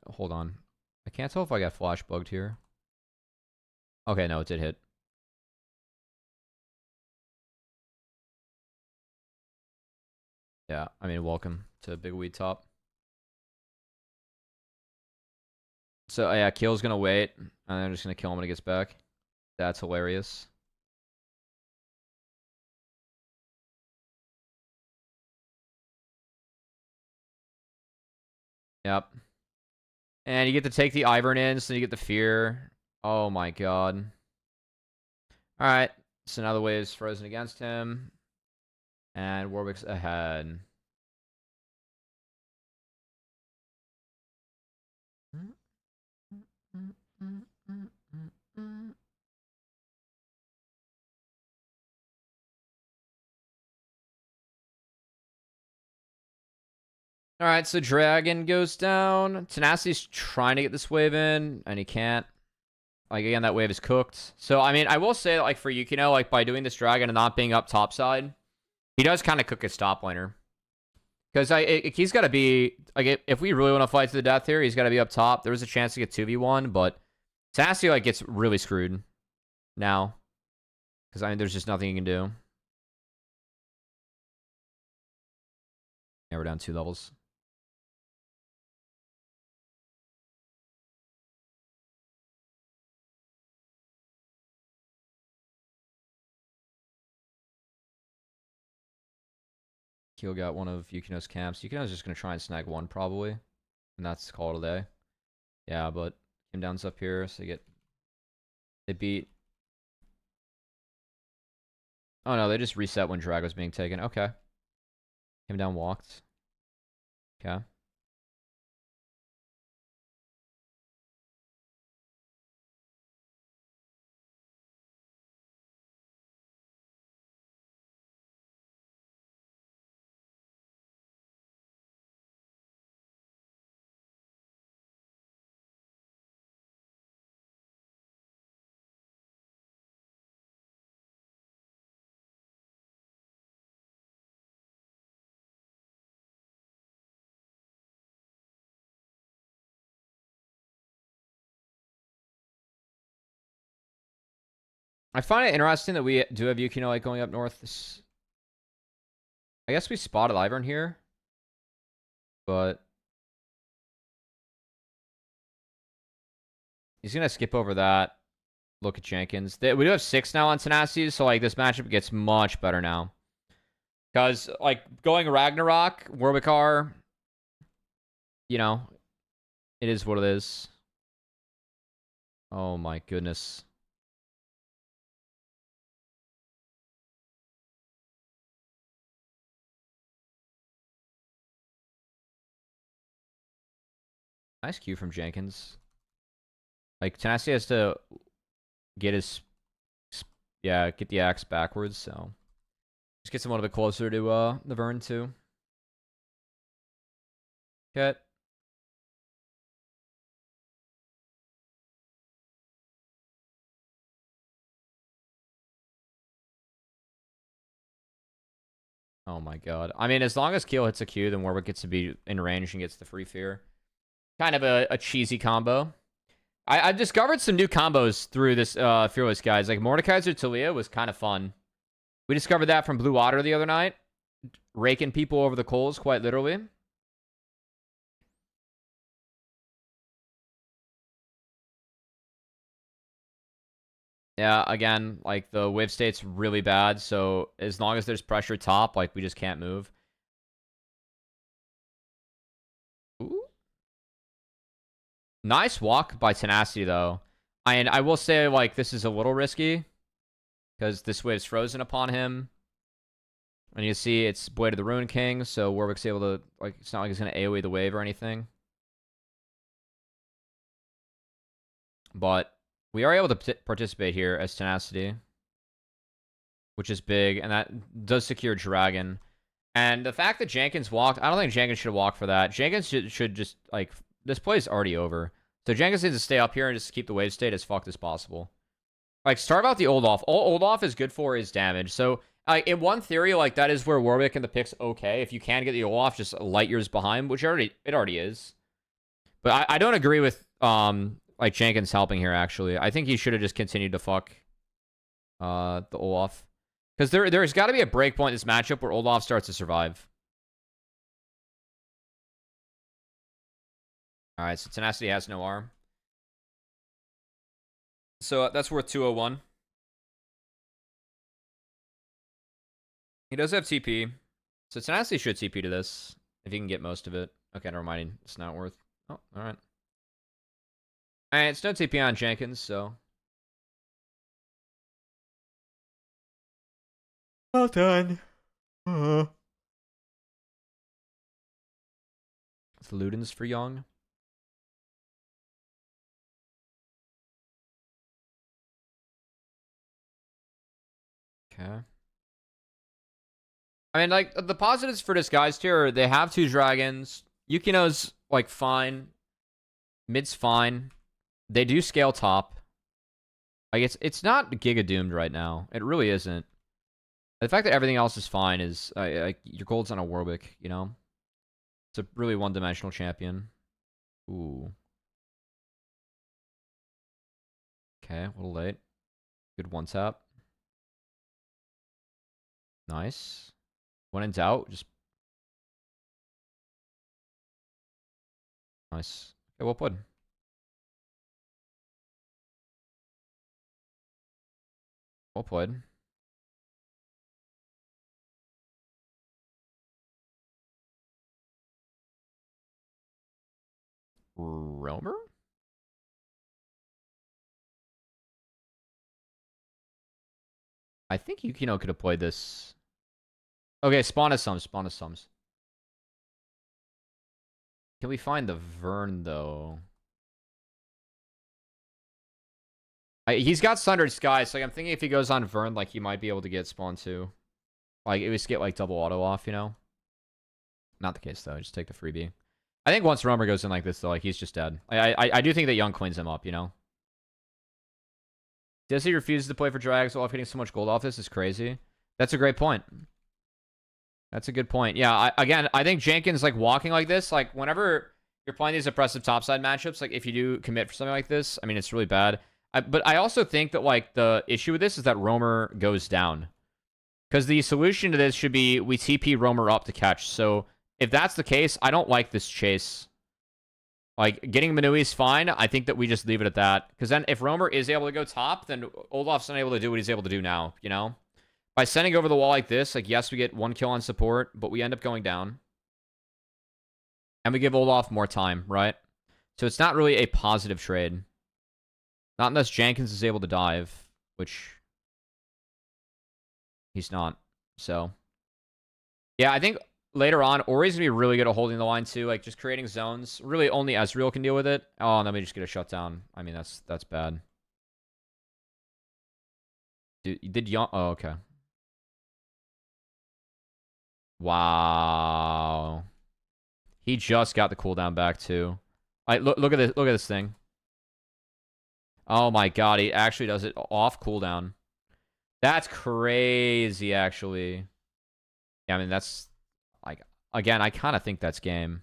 Hold on. I can't tell if I got flash bugged here. Okay, no, it did hit. Yeah, I mean, welcome to Big Weed Top. So, yeah, Keel's gonna wait, and I'm just gonna kill him when he gets back. That's hilarious. Yep. And you get to take the Ivern in, so you get the fear. Oh my god. Alright, so now the wave's frozen against him. And Warwick's ahead. Alright, so Dragon goes down. Tenacity's trying to get this wave in, and he can't. Like, again, that wave is cooked. So, I mean, I will say, like, for Yukino, like, by doing this Dragon and not being up topside, he does kind of cook his top laner. Because he's got to be... Like, if we really want to fight to the death here, he's got to be up top. There was a chance to get 2v1, but Tenacity, like, gets really screwed now. Because, I mean, there's just nothing you can do. Yeah, we're down 2 levels. Keel got one of Yukino's camps. Yukino's just going to try and snag one, probably. And that's call it a day. Yeah, but Kim Down's up here, so they beat... Oh, no, they just reset when Drag was being taken. Okay. Kim Down walked. Okay. I find it interesting that we do have Yukino like going up north. I guess we spotted Ivern here, but he's gonna skip over that. Look at Jenkins. We do have 6 now on Tenacity, so like this matchup gets much better now. Because like going Ragnarok, Warwickar, you know, it is what it is. Oh my goodness. Nice Q from Jenkins. Like, Tenacity has to get his... Yeah, get the axe backwards, so... Just gets him a little bit closer to the Vern, too. Okay. Oh my god. I mean, as long as Keel hits a Q, then Warwick gets to be in range and gets the free fear. Kind of a cheesy combo. I've discovered some new combos through this Fearless, guys. Like, Mordekaiser Talia was kind of fun. We discovered that from Blue Water the other night. Raking people over the coals, quite literally. Yeah, again, like, the wave state's really bad, so as long as there's pressure top, like, we just can't move. Ooh. Nice walk by Tenacity, though. And I will say, like, this is a little risky. Because this wave's frozen upon him. And you see it's Blade of the Ruin King, so Warwick's able to... Like, it's not like he's going to AoE the wave or anything. But we are able to participate here as Tenacity, which is big, and that does secure Dragon. And the fact that Jenkins walked, I don't think Jenkins should have walked for that. Jenkins should just, like, this play is already over. So Jenkins needs to stay up here and just keep the wave state as fucked as possible. Like, start out the Olaf. All Olaf is good for is damage. So, in one theory, like, that is where Warwick and the pick's okay. If you can get the Olaf just light years behind, which it already is. But I don't agree with, like, Jenkins helping here, actually. I think he should have just continued to fuck the Olaf. Because there's got to be a breakpoint in this matchup where Olaf starts to survive. Alright, so Tenacity has no arm. So that's worth 201. He does have TP. So Tenacity should TP to this. If he can get most of it. Okay, never mind. It's not worth... Oh, alright. Alright, it's no TP on Jenkins, so... Well done. It's Ludens for Young. Okay. I mean, like, the positives for Disguised here are they have 2 dragons. Yukino's, like, fine. Mid's fine. They do scale top. Like, it's not Giga Doomed right now. It really isn't. The fact that everything else is fine is, like, your gold's on a Warwick, you know? It's a really one-dimensional champion. Ooh. Okay, a little late. Good one-tap. Nice. When in doubt, just... Nice. Okay, well played. Well played. Roamer? I think Yukino could have played this. Okay, spawn us sums. Spawn us sums. Can we find the Vern, though? He's got Sundered Sky, so like, I'm thinking if he goes on Vern, like, he might be able to get spawn too. Like, it would get, like, double auto off, you know? Not the case, though. Just take the freebie. I think once Roamer goes in like this, though, like, he's just dead. I do think that Young cleans him up, you know? Does he refuse to play for Drags while getting so much gold off this? Is crazy. That's a great point. That's a good point. Yeah, again, I think Jenkins, like, walking like this, like, whenever you're playing these oppressive topside matchups, like, if you do commit for something like this, I mean, it's really bad. But I also think that, like, the issue with this is that Roamer goes down. Because the solution to this should be we TP Roamer up to catch. So if that's the case, I don't like this chase. Like, getting Manui's fine. I think that we just leave it at that. Because then if Roamer is able to go top, then Olaf's unable to do what he's able to do now, you know? By sending over the wall like this, like, yes, we get 1 kill on support, but we end up going down. And we give Olaf more time, right? So it's not really a positive trade. Not unless Jenkins is able to dive, which he's not. So, yeah, I think later on, Ori's going to be really good at holding the line, too. Like, just creating zones. Really, only Ezreal can deal with it. Oh, and then we just get a shutdown. I mean, that's bad. Did Young... Oh, okay. Wow. He just got the cooldown back, too. Look at this. Look at this thing. Oh, my God. He actually does it off cooldown. That's crazy, actually. Yeah, I mean, that's... Like, again, I kind of think that's game.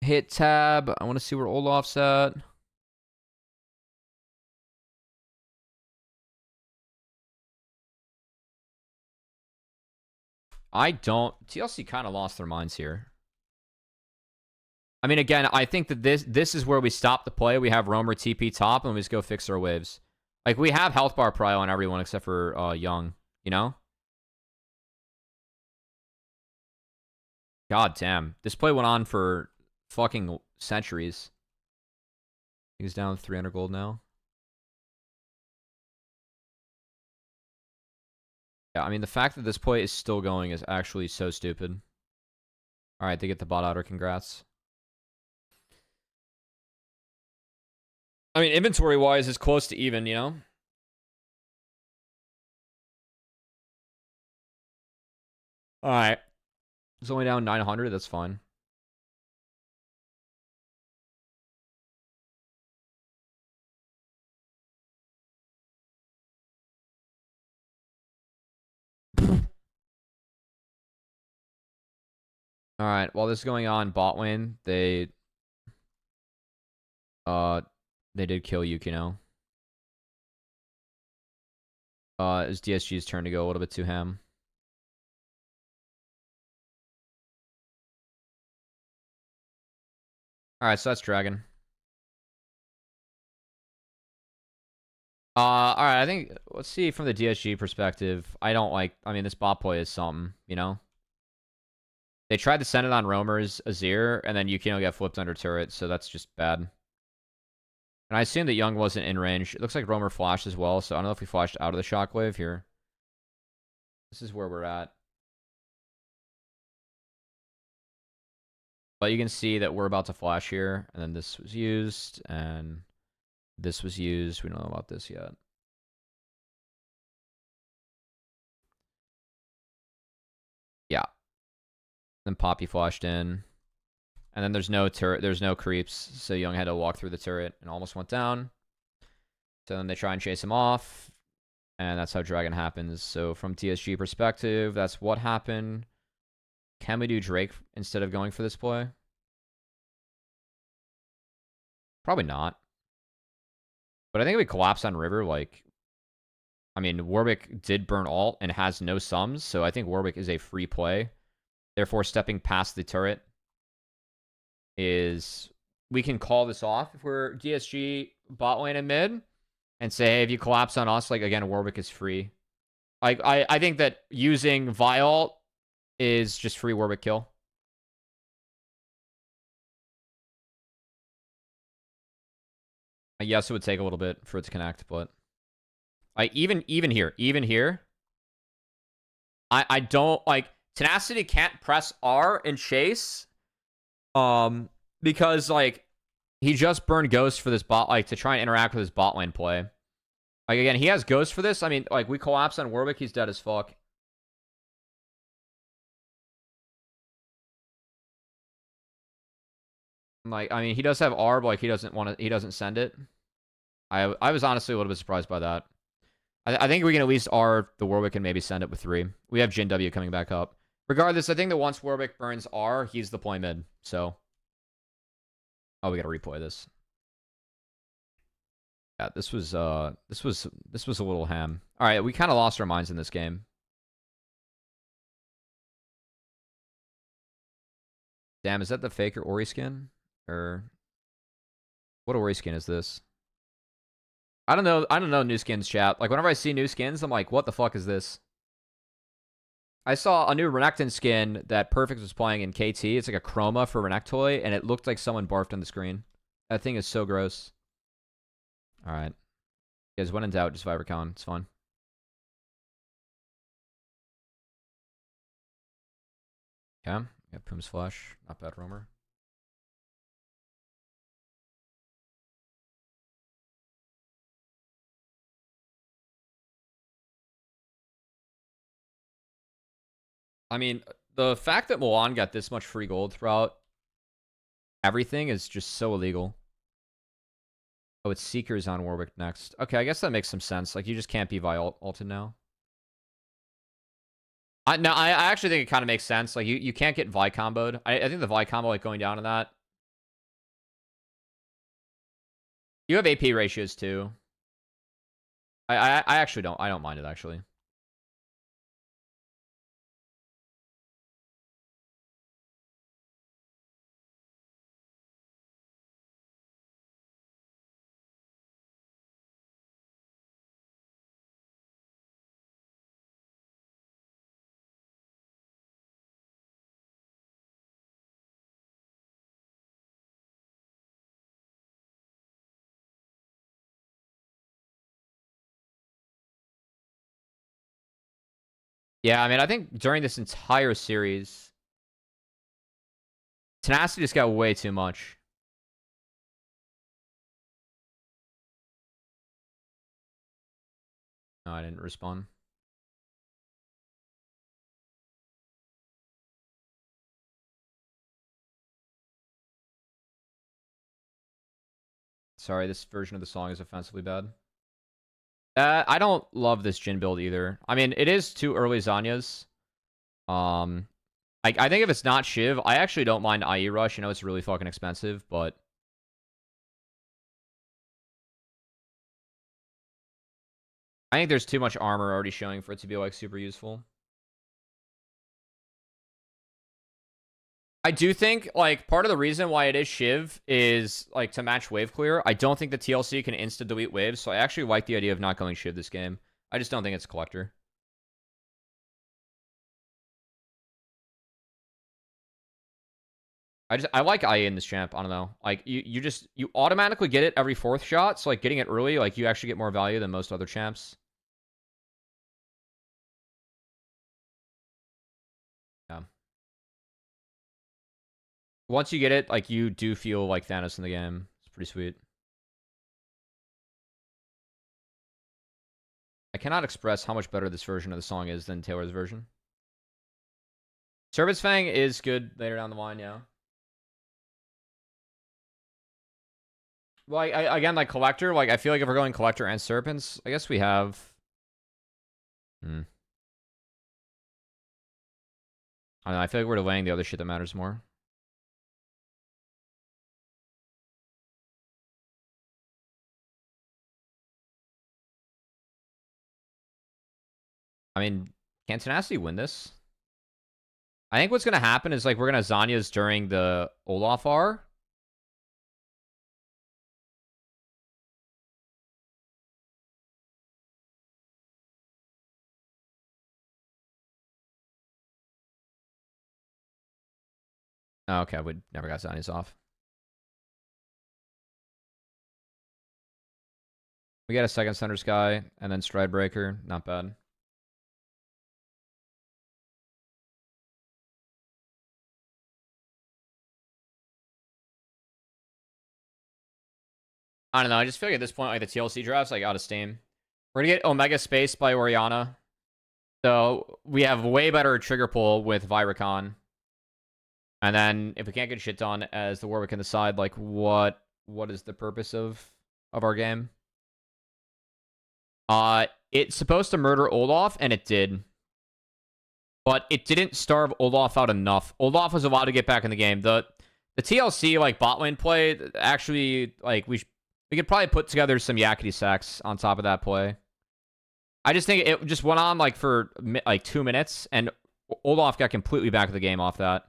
Hit tab. I want to see where Olaf's at. I don't... TLC kind of lost their minds here. I mean, again, I think that this is where we stop the play. We have Roamer TP top, and we just go fix our waves. Like, we have health bar prio on everyone except for Young, you know? God damn. This play went on for fucking centuries. He's down 300 gold now. Yeah, I mean, the fact that this play is still going is actually so stupid. Alright, they get the bot outer. Congrats. I mean, inventory-wise, it's close to even, you know? Alright. It's only down 900. That's fine. Alright, while this is going on, bot lane, they did kill Yukino. It's DSG's turn to go a little bit too ham. Alright, so that's Dragon. Alright, I think, let's see from the DSG perspective. I mean, this bot play is something, you know? They tried to send it on Roamer's Azir, and then Yukino got flipped under turret, so that's just bad. And I assume that Young wasn't in range. It looks like Roamer flashed as well, so I don't know if we flashed out of the shockwave here. This is where we're at. But you can see that we're about to flash here, and then this was used, and this was used. We don't know about this yet. Yeah. Then Poppy flashed in. And then there's no turret, there's no creeps, so Young had to walk through the turret and almost went down. So then they try and chase him off, and that's how Dragon happens. So from TSG perspective, that's what happened. Can we do Drake instead of going for this play? Probably not. But I think if we collapse on River, like, I mean, Warwick did burn ult and has no sums, so I think Warwick is a free play. Therefore, stepping past the turret is, we can call this off if we're DSG bot lane and mid and say, hey, if you collapse on us, like, again, Warwick is free. Like, I think that using Viol is just free Warwick kill. Yes, it would take a little bit for it to connect, but even here, I don't like, Tenacity can't press R and chase. Because like he just burned Ghost for this bot, like to try and interact with his bot lane play. Like again, he has Ghost for this. I mean, like we collapse on Warwick, he's dead as fuck. Like, I mean, he does have R, but like he doesn't send it. I was honestly a little bit surprised by that. I think we can at least R the Warwick and maybe send it with 3. We have Jin W coming back up. Regardless, I think that once Warwick burns R, he's the play mid. So, oh, we gotta replay this. Yeah, this was a little ham. All right, we kind of lost our minds in this game. Damn, is that the faker Ori skin? Or what Ori skin is this? I don't know new skins, chat. Like whenever I see new skins, I'm like, what the fuck is this? I saw a new Renekton skin that Perfect was playing in KT. It's like a chroma for Renektoy, and it looked like someone barfed on the screen. That thing is so gross. All right. You guys, when in doubt, just Vipercon. It's fun. Okay. Yeah, Poom's Flash. Not bad, Roamer. I mean, the fact that Milan got this much free gold throughout everything is just so illegal. Oh, it's Seekers on Warwick next. Okay, I guess that makes some sense. Like, you just can't be ulted now. No, I actually think it kind of makes sense. Like, you can't get Vi comboed. I think the Vi combo, like, going down on that. You have AP ratios, too. I actually don't. I don't mind it, actually. Yeah, I mean, I think during this entire series, Tenacity just got way too much. No, I didn't respond. Sorry, this version of the song is offensively bad. I don't love this Jhin build either. I mean, it is too early Zanya's. I think if it's not Shiv, I actually don't mind IE Rush. I know it's really fucking expensive, but I think there's too much armor already showing for it to be like super useful. I do think like part of the reason why it is Shiv is like to match wave clear. I don't think the TLC can insta delete waves, so I actually like the idea of not going Shiv this game. I just don't think it's collector. I like IE in this champ. I don't know. Like you automatically get it every fourth shot, so like getting it early, like you actually get more value than most other champs. Yeah. Once you get it, like you do feel like Thanos in the game. It's pretty sweet. I cannot express how much better this version of the song is than Taylor's version. Service Fang is good later down the line, yeah. Well, again, like Collector, like I feel like if we're going Collector and Serpents, I guess we have... I don't know, I feel like we're delaying the other shit that matters more. I mean, can Tenacity win this? I think what's going to happen is like we're going to Zanya's during the Olaf R. Oh, okay, we never got Zanya's off. We got a second Center Sky and then Stride Breaker. Not bad. I don't know. I just feel like at this point, like the TLC draft's like out of steam. We're gonna get Omega Space by Oriana. So we have way better trigger pull with Viracon. And then if we can't get shit done as the Warwick in the side, like what is the purpose of our game? It's supposed to murder Olaf, and it did. But it didn't starve Olaf out enough. Olaf was allowed to get back in the game. The TLC like bot lane play actually like we could probably put together some Yakety sacks on top of that play. I just think it just went on like for like 2 minutes, and Olaf got completely back in the game off that.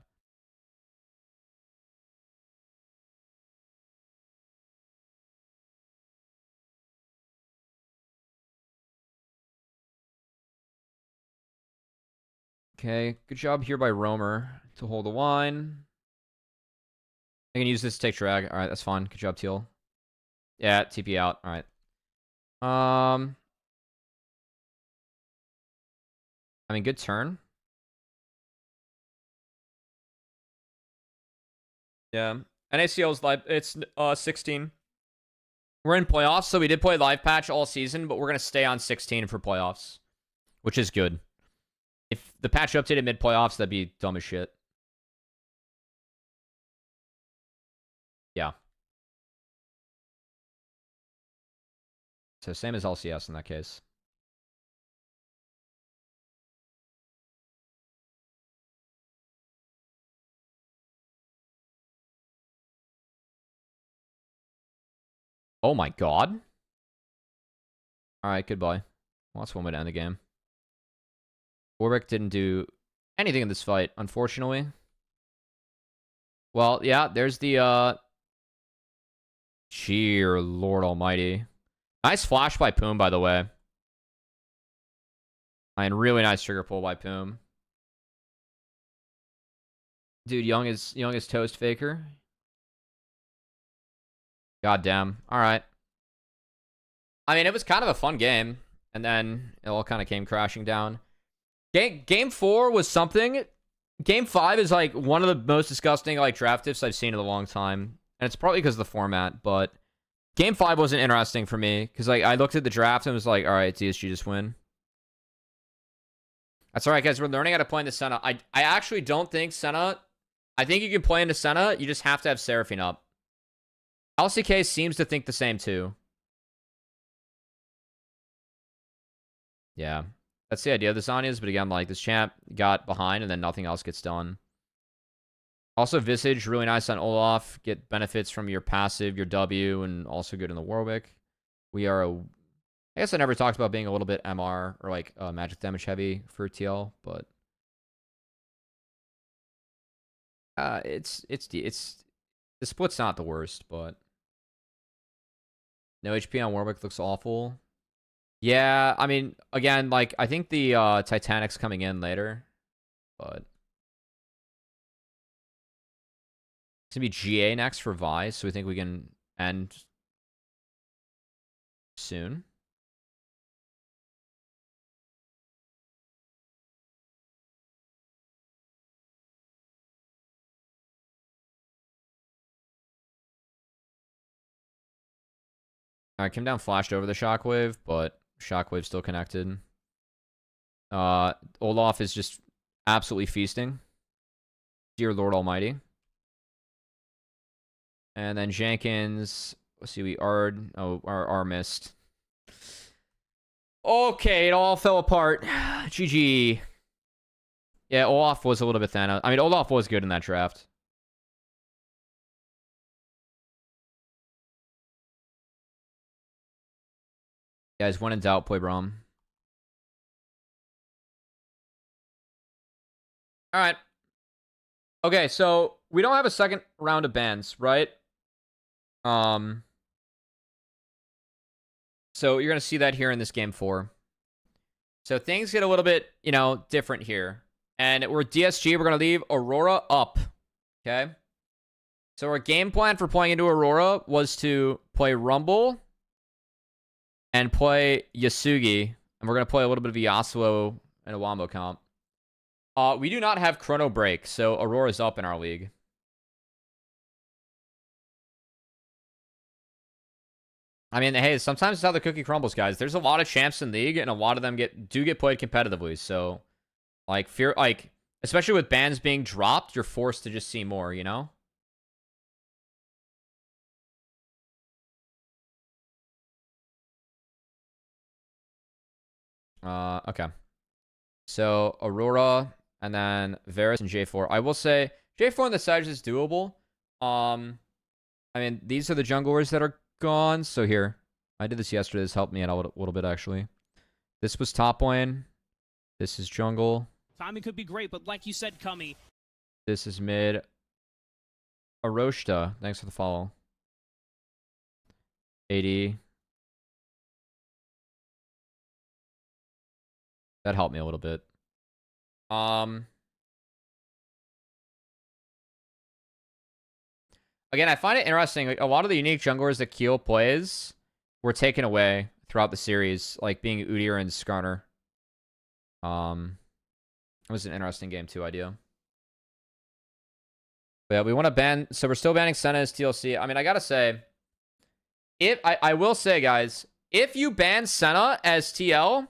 Okay, good job here by Roamer to hold the line. I can use this to take drag. All right, that's fine. Good job, Teal. Yeah, TP out. All right. I mean, good turn. Yeah. NACL's live. It's 16. We're in playoffs, so we did play live patch all season, but we're gonna stay on 16 for playoffs, which is good. If the patch updated mid playoffs, that'd be dumb as shit. Yeah. So same as LCS in that case. Oh my god. Alright, goodbye. Well, that's one way to end the game. Warwick didn't do anything in this fight, unfortunately. Well, yeah, there's the, Cheer, Lord Almighty. Nice flash by Poom, by the way. And really nice trigger pull by Poom. Dude, young is toast faker. God damn. Alright. I mean, it was kind of a fun game. And then it all kind of came crashing down. Game 4 was something. Game 5 is like one of the most disgusting like draft diffs I've seen in a long time. And it's probably because of the format, but Game 5 wasn't interesting for me because like I looked at the draft and was like, all right, DSG just win. That's all right, guys. We're learning how to play into Senna. I actually don't think Senna. I think you can play into Senna. You just have to have Seraphine up. LCK seems to think the same too. Yeah. That's the idea of the Zanyas, but again, like, this champ got behind and then nothing else gets done. Also, Visage, really nice on Olaf. Get benefits from your passive, your W, and also good in the Warwick. We are a... I guess I never talked about being a little bit MR, or like magic damage heavy for TL, but... The split's not the worst, but... No HP on Warwick looks awful. Yeah, I mean, again, like, I think the Titanic's coming in later, but... It's going to be GA next for Vi, so we think we can end soon. I came down, flashed over the Shockwave, but Shockwave's still connected. Olaf is just absolutely feasting. Dear Lord Almighty. And then Jenkins, let's see, we R missed. Okay, it all fell apart. GG. Yeah, Olaf was a little bit thin. I mean, Olaf was good in that draft. Guys, when in doubt, play Braum. All right. Okay, so we don't have a second round of bans, right? So you're going to see that here in this game 4. So things get a little bit, you know, different here. And we're DSG, we're going to leave Aurora up. Okay? So our game plan for playing into Aurora was to play Rumble and play Yasugi. And we're going to play a little bit of Yasuo and a Wombo comp. We do not have Chrono Break, so Aurora's up in our league. I mean, hey, sometimes it's how the cookie crumbles, guys. There's a lot of champs in league, and a lot of them do get played competitively. So, like, especially with bans being dropped, you're forced to just see more, you know? Okay. So, Aurora, and then Varus and J4. I will say, J4 on the side is doable. I mean, these are the junglers that are gone. So here, I did this yesterday. This helped me out a little bit, actually. This was top lane. This is jungle. Timing could be great, but like you said, Cummy. This is mid. Aroshta, thanks for the follow. 80. That helped me a little bit. Again, I find it interesting. Like, a lot of the unique junglers that Keel plays were taken away throughout the series, like being Udyr and Skarner. It was an interesting game too, idea. But yeah, we want to ban. So we're still banning Senna as TLC. I mean, I gotta say, I will say, guys, if you ban Senna as TL,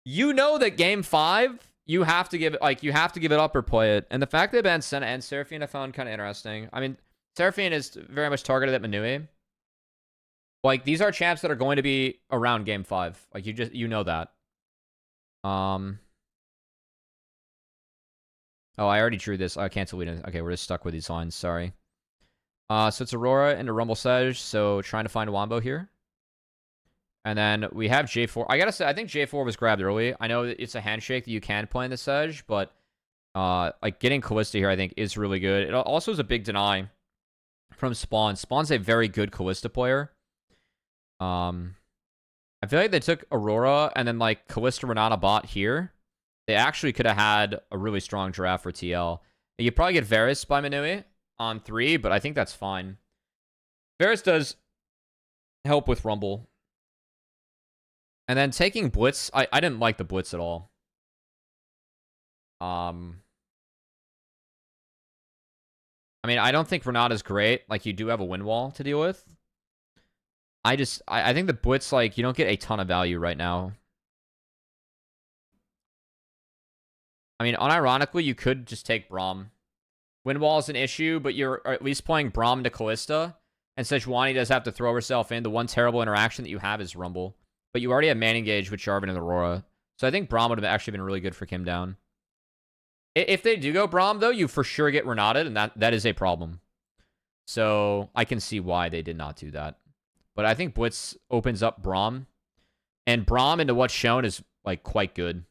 you know that game 5 you have to give it up or play it. And the fact they banned Senna and Seraphine I found kind of interesting. I mean, Seraphine is very much targeted at Manui. Like, these are champs that are going to be around game 5. Like, you know that. Oh, I already drew this. I can't delete it. Okay, we're just stuck with these lines. Sorry. So it's Aurora into Rumble Sedge. So trying to find Wombo here. And then we have J4. I gotta say, I think J4 was grabbed early. I know that it's a handshake that you can play in the Sedge, but like getting Callista here, I think, is really good. It also is a big deny from Spawn. Spawn's a very good Callista player. I feel like they took Aurora and then like Callista Renata bot here. They actually could have had a really strong draft for TL. You probably get Varus by Manui on 3, but I think that's fine. Varus does help with Rumble. And then taking Blitz, I didn't like the Blitz at all. I mean, I don't think Renata's great. Like, you do have a win wall to deal with. I think the Blitz, like, you don't get a ton of value right now. I mean, unironically, you could just take Braum. Win wall is an issue, but you're at least playing Braum to Callista. And Sejuani does have to throw herself in. The one terrible interaction that you have is Rumble. But you already have Man Engage with Jarvan and Aurora. So I think Braum would have actually been really good for Kim down. If they do go Braum, though, you for sure get Renated, and that is a problem. So I can see why they did not do that. But I think Blitz opens up Braum. And Braum into what's shown is, like, quite good.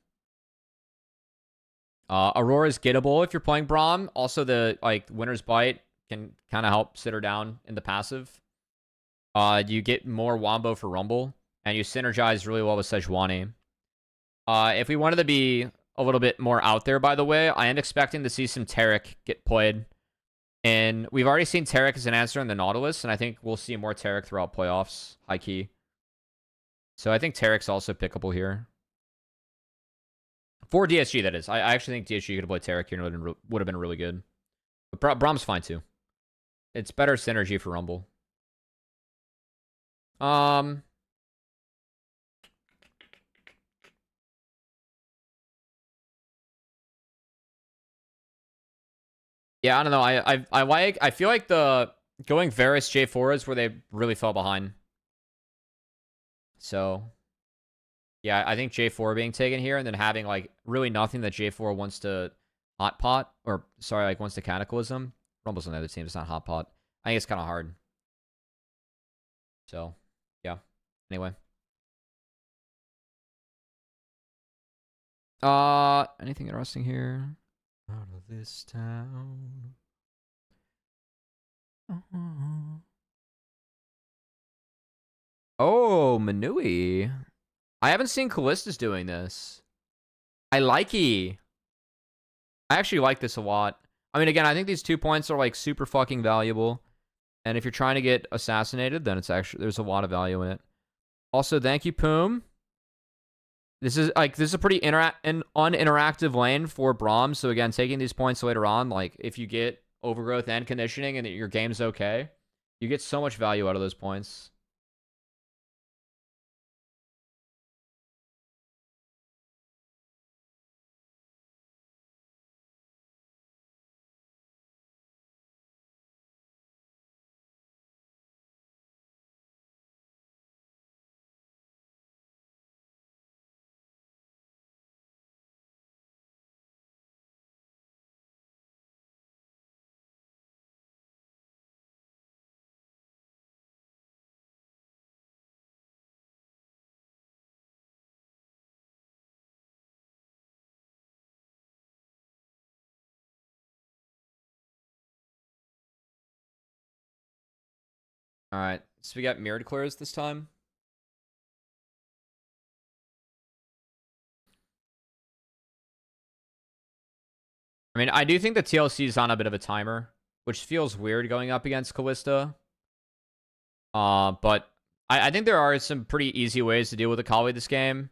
Aurora's gettable if you're playing Braum. Also, the, like, Winter's Bite can kind of help sit her down in the passive. You get more Wombo for Rumble. And you synergize really well with Sejuani. If we wanted to be a little bit more out there, by the way, I am expecting to see some Taric get played. And we've already seen Taric as an answer in the Nautilus, and I think we'll see more Taric throughout playoffs, high key. So I think Taric's also pickable here. For DSG, that is. I actually think DSG could have played Taric here and would have been really good. But Braum's fine, too. It's better synergy for Rumble. Yeah, I don't know. I feel like the going Varus J4 is where they really fell behind. So, yeah, I think J4 being taken here and then having like really nothing that J4 wants to hot pot or sorry, like wants to Cataclysm. Rumble's on the other team. It's not hot pot. I think it's kind of hard. So, yeah. Anyway. Anything interesting here? Out of this town. Oh, Manui. I haven't seen Callista's doing this. I like it. I actually like this a lot. I mean, again, I think these 2 points are like super fucking valuable. And if you're trying to get assassinated, then it's actually there's a lot of value in it. Also, thank you, Poom. This is a pretty uninteractive lane for Braum. So again, taking these points later on, like if you get overgrowth and conditioning and your game's okay, you get so much value out of those points. All right, so we got mirrored clears this time. I mean, I do think the TLC is on a bit of a timer, which feels weird going up against Callista. But I think there are some pretty easy ways to deal with Akali this game.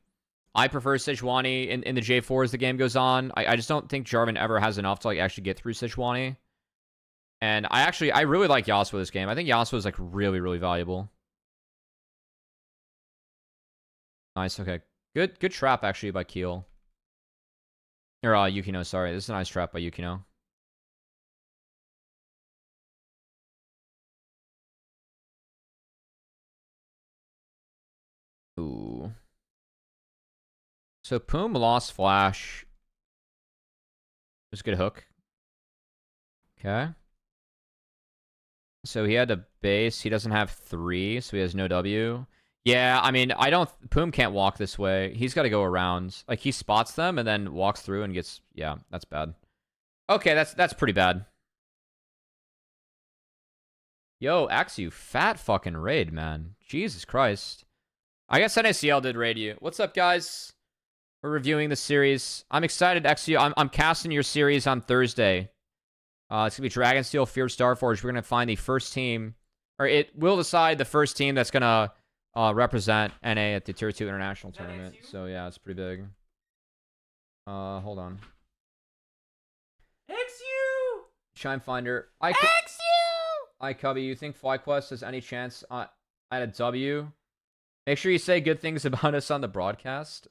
I prefer Sejuani in the J4 as the game goes on. I just don't think Jarvan ever has enough to like actually get through Sejuani. And I really like Yasuo this game. I think Yasuo is like really, really valuable. Nice, okay. Good trap actually by Keel. Or Yukino, sorry. This is a nice trap by Yukino. Ooh. So Poom lost Flash. It was a good hook. Okay. So he had to base. He doesn't have 3, so he has no W. Yeah, I mean, Poom can't walk this way. He's got to go around. Like, he spots them and then walks through and gets... Yeah, that's bad. Okay, that's pretty bad. Yo, Axu, fat fucking raid, man. Jesus Christ. I guess NACL did raid you. What's up, guys? We're reviewing the series. I'm excited, Axu. I'm casting your series on Thursday. It's going to be Dragonsteel, Fear Starforge. We're going to find the first team, or it will decide the first team that's going to represent NA at the Tier 2 International Tournament. So, yeah, it's pretty big. Hold on. Chime Finder. Hi, Cubby. You think FlyQuest has any chance at a W? Make sure you say good things about us on the broadcast.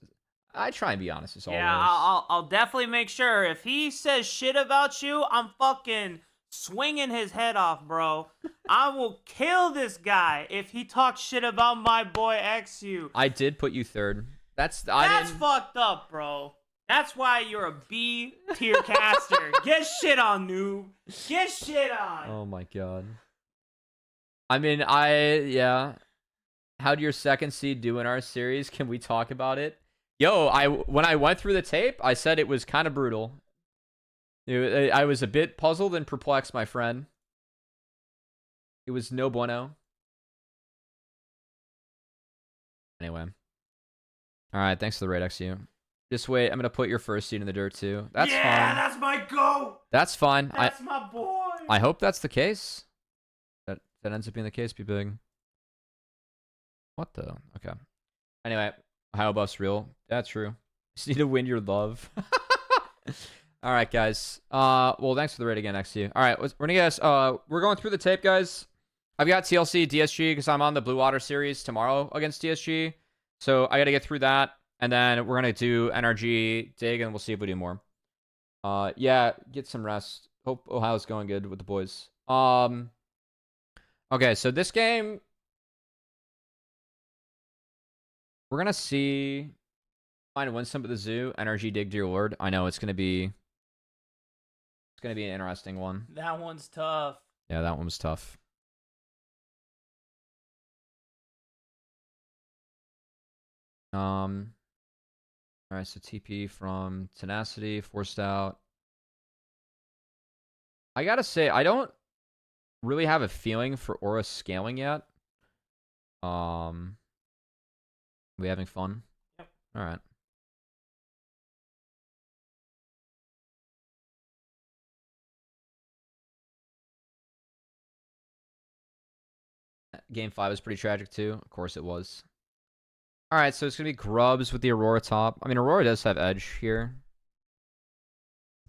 I try and be honest as always. Yeah, I'll definitely make sure. If he says shit about you, I'm fucking swinging his head off, bro. I will kill this guy if he talks shit about my boy XU. I did put you third. That's fucked up, bro. That's why you're a B tier caster. Get shit on, noob. Get shit on. Oh my god. I mean, yeah. How'd your second seed do in our series? Can we talk about it? Yo, when I went through the tape, I said it was kind of brutal. I was a bit puzzled and perplexed, my friend. It was no bueno. Anyway. Alright, thanks for the raid, XU. Just wait, I'm gonna put your first seed in the dirt too. That's fine. Yeah, that's my goat. That's fine. That's my boy. I hope that's the case. That ends up being the case, be big. What the? Okay. Anyway, how buff's real? That's true. Just need to win your love. All right, guys. Well, thanks for the raid again, XU. All right, we're gonna guess. We're going through the tape, guys. I've got TLC, DSG because I'm on the Blue Water series tomorrow against DSG, so I got to get through that, and then we're gonna do NRG dig, and we'll see if we do more. Yeah, get some rest. Hope Ohio's going good with the boys. Okay, so this game, we're gonna see. Trying to win some at the zoo. NRG dig, dear lord. I know it's gonna be an interesting one. That one's tough. Yeah, that one was tough. All right, so TP from Tenacity, forced out. I gotta say, I don't really have a feeling for Aura scaling yet. We having fun? Yep. All right. Game 5 was pretty tragic too. Of course it was. All right, so it's going to be Grubs with the Aurora top. I mean, Aurora does have edge here.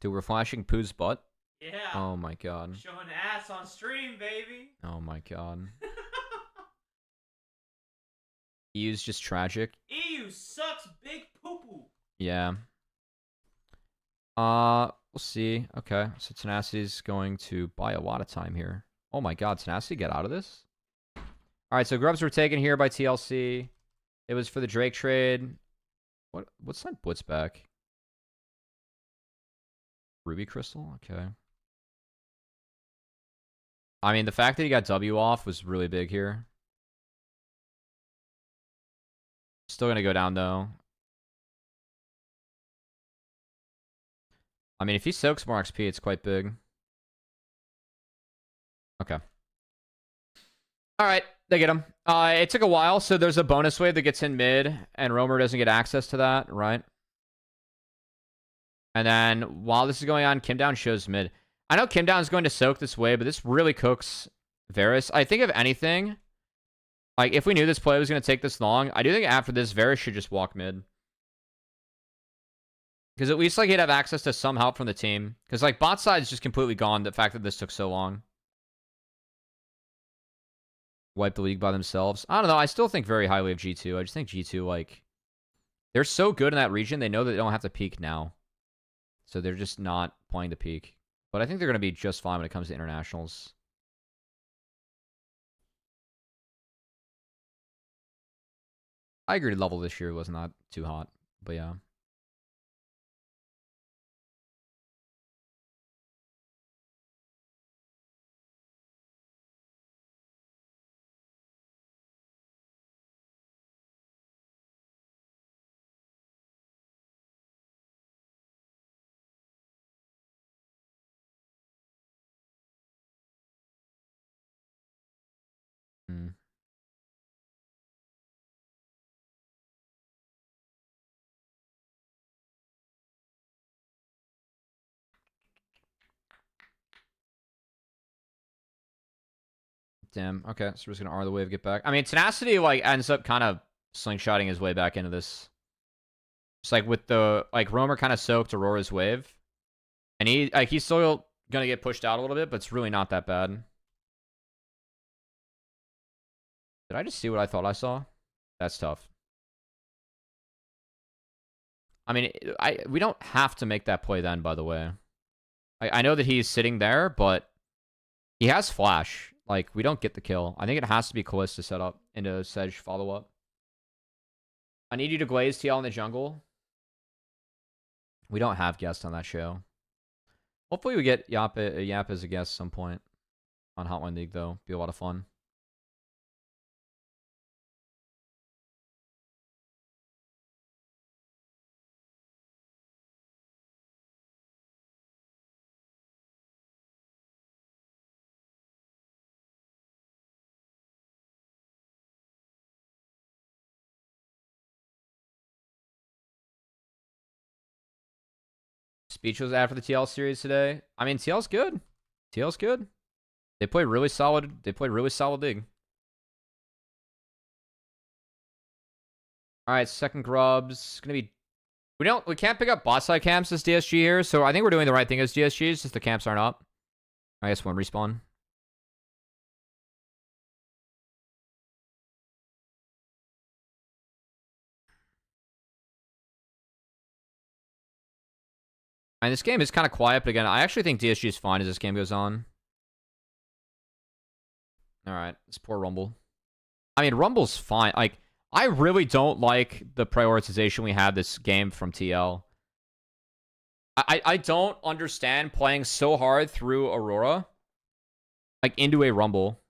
Dude, we're flashing Pooh's butt. Yeah. Oh my god. Showing ass on stream, baby. Oh my god. EU's just tragic. EU sucks big poo-poo. Yeah. We'll see. Okay, so Tenacity's going to buy a lot of time here. Oh my god, Tenacity, get out of this? Alright, so Grubs were taken here by TLC. It was for the Drake trade. What's that Blitz back? Ruby Crystal? Okay. I mean, the fact that he got W off was really big here. Still gonna go down, though. I mean, if he soaks more XP, it's quite big. Okay. Alright, they get him. It took a while, so there's a bonus wave that gets in mid, and Roamer doesn't get access to that, right? And then, while this is going on, Kim Down shows mid. I know Kim Down is going to soak this wave, but this really cooks Varus. I think, if anything, like, if we knew this play was going to take this long, I do think after this, Varus should just walk mid. Because at least, like, he'd have access to some help from the team. Because, like, bot side is just completely gone, the fact that this took so long. Wipe the league by themselves. I don't know. I still think very highly of G2. I just think G2, like, they're so good in that region, they know that they don't have to peak now. So they're just not playing to peak. But I think they're going to be just fine when it comes to internationals. I agree, level this year was not too hot. But yeah. Damn. Okay, so we're just gonna R the wave, get back. I mean, Tenacity, like, ends up kind of slingshotting his way back into this. Just like with the, like, Roamer kind of soaked Aurora's wave. And he still gonna get pushed out a little bit, but it's really not that bad. Did I just see what I thought I saw? That's tough. I mean, we don't have to make that play then, by the way. I know that he's sitting there, but he has flash. Like, we don't get the kill. I think it has to be Callista set up into Sedge follow-up. I need you to glaze TL in the jungle. We don't have guests on that show. Hopefully we get Yap as a guest at some point on Hotline League, though. Be a lot of fun. Speech was after the TL series today. I mean, TL's good. TL's good. They play really solid. They play really solid league. All right, second grubs. Gonna be. We can't pick up bot side camps as DSG here, so I think we're doing the right thing as DSG. It's just the camps aren't up. I guess one respawn. And this game is kind of quiet, but again, I actually think DSG is fine as this game goes on. All right, this poor Rumble. I mean, Rumble's fine. Like, I really don't like the prioritization we had this game from TL. I don't understand playing so hard through Aurora, like, into a Rumble.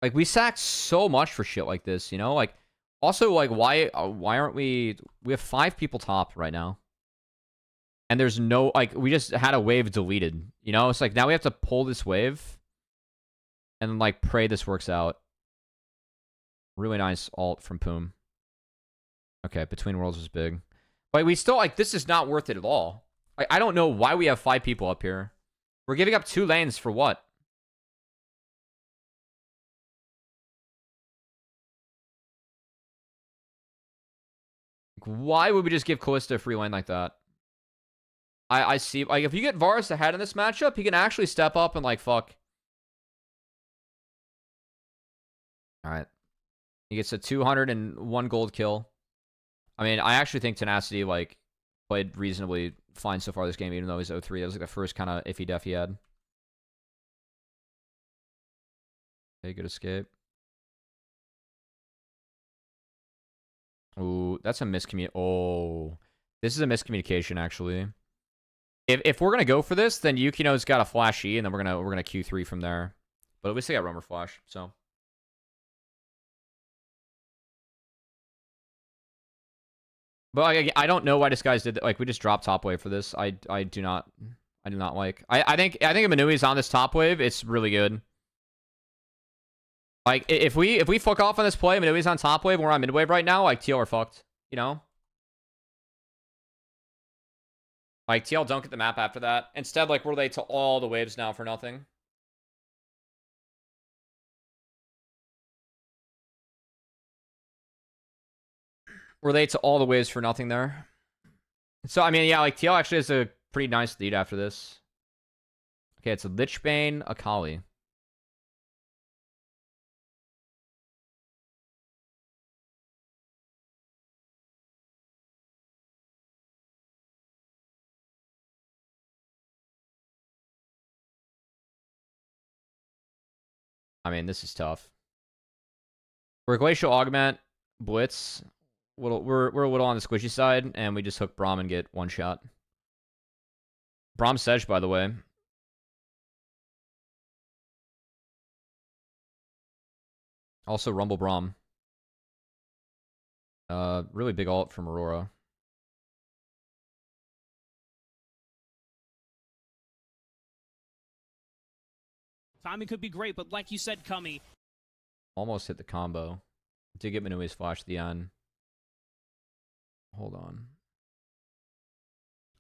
Like, we sack so much for shit like this, you know? Like, also, like, why aren't we... We have 5 people top right now. And there's no... Like, we just had a wave deleted, you know? It's like, now we have to pull this wave and, like, pray this works out. Really nice ult from Poom. Okay, Between Worlds was big. But we still, like, this is not worth it at all. Like, I don't know why we have 5 people up here. We're giving up 2 lanes for what? Like, why would we just give Callista a free lane like that? I see, like, if you get Varus ahead in this matchup, he can actually step up and, like, fuck. Alright. He gets a 201 gold kill. I mean, I actually think Tenacity, like, played reasonably fine so far this game, even though he's 0-3. That was, like, the first kind of iffy def he had. Okay, good escape. Ooh, that's a miscommunication. Oh, this is a miscommunication, actually. If we're gonna go for this, then Yukino's got a flash E, and then we're gonna Q3 from there. But at least they got Roamer flash, so. But like, I don't know why this guys did that. Like, we just dropped top wave for this. I do not like. I think if Manui's on this top wave, it's really good. Like, if we fuck off on this play, Manui's on top wave, and we're on mid wave right now, like, TL are fucked. You know? Like, TL don't get the map after that. Instead, like, we're late to all the waves now for nothing. We're late to all the waves for nothing there. So, I mean, yeah, like, TL actually has a pretty nice lead after this. Okay, it's a Lichbane, Akali. I mean, this is tough. We're Glacial Augment, Blitz. We're a little on the squishy side, and we just hook Braum and get one shot. Braum Sedge, by the way. Also, Rumble Braum. Really big ult from Aurora. Timing could be great, but like you said, Cummy. Almost hit the combo. Did get Manui's flash at the end. Hold on.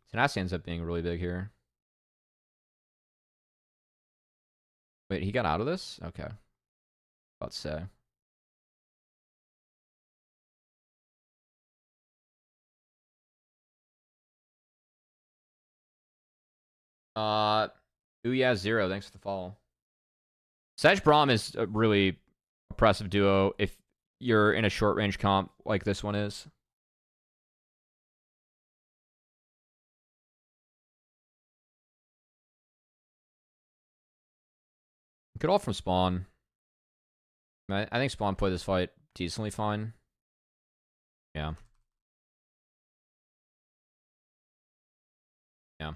Tenacity ends up being really big here. Wait, he got out of this? Okay. About to say. Ooh yeah, Zero. Thanks for the follow. Sedge Braum is a really oppressive duo if you're in a short range comp like this one is. Good all from Spawn. I think Spawn played this fight decently fine. Yeah. Yeah.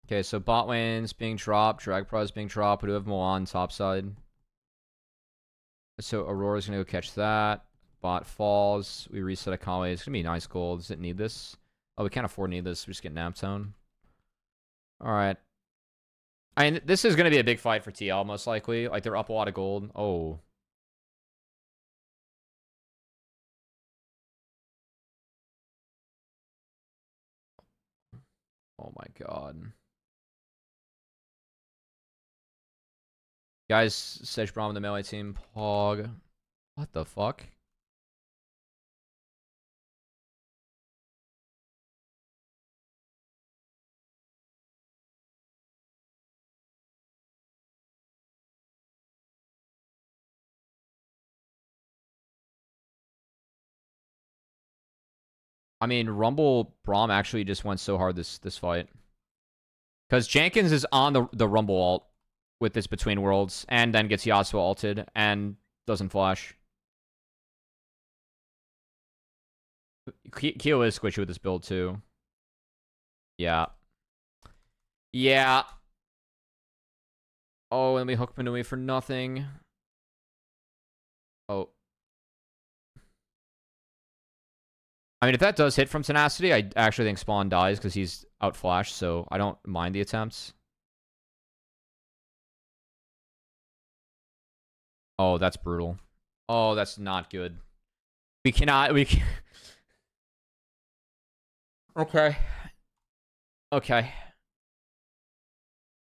Okay, so bot lane's being dropped, Drag Prize being dropped. We do have Milan topside. So Aurora's gonna go catch that. Bot falls. We reset Akali. It's gonna be nice gold. Does it need this? Oh, we can't afford to need this. We just get Nap Tone. Alright. I mean, this is gonna be a big fight for TL, most likely. Like, they're up a lot of gold. Oh. Oh my god. Guys, Sedge Braum in the melee team. Pog. What the fuck? I mean, Rumble Braum actually just went so hard this fight. Because Jenkins is on the Rumble ult with this Between Worlds, and then gets Yasuo ulted, and doesn't flash. Keo is squishy with this build, too. Yeah. Yeah. Oh, and we hook Manui for nothing. Oh. I mean, if that does hit from Tenacity, I actually think Spawn dies because he's outflashed, so I don't mind the attempts. Oh, that's brutal. Oh, that's not good. We cannot... Okay. Okay.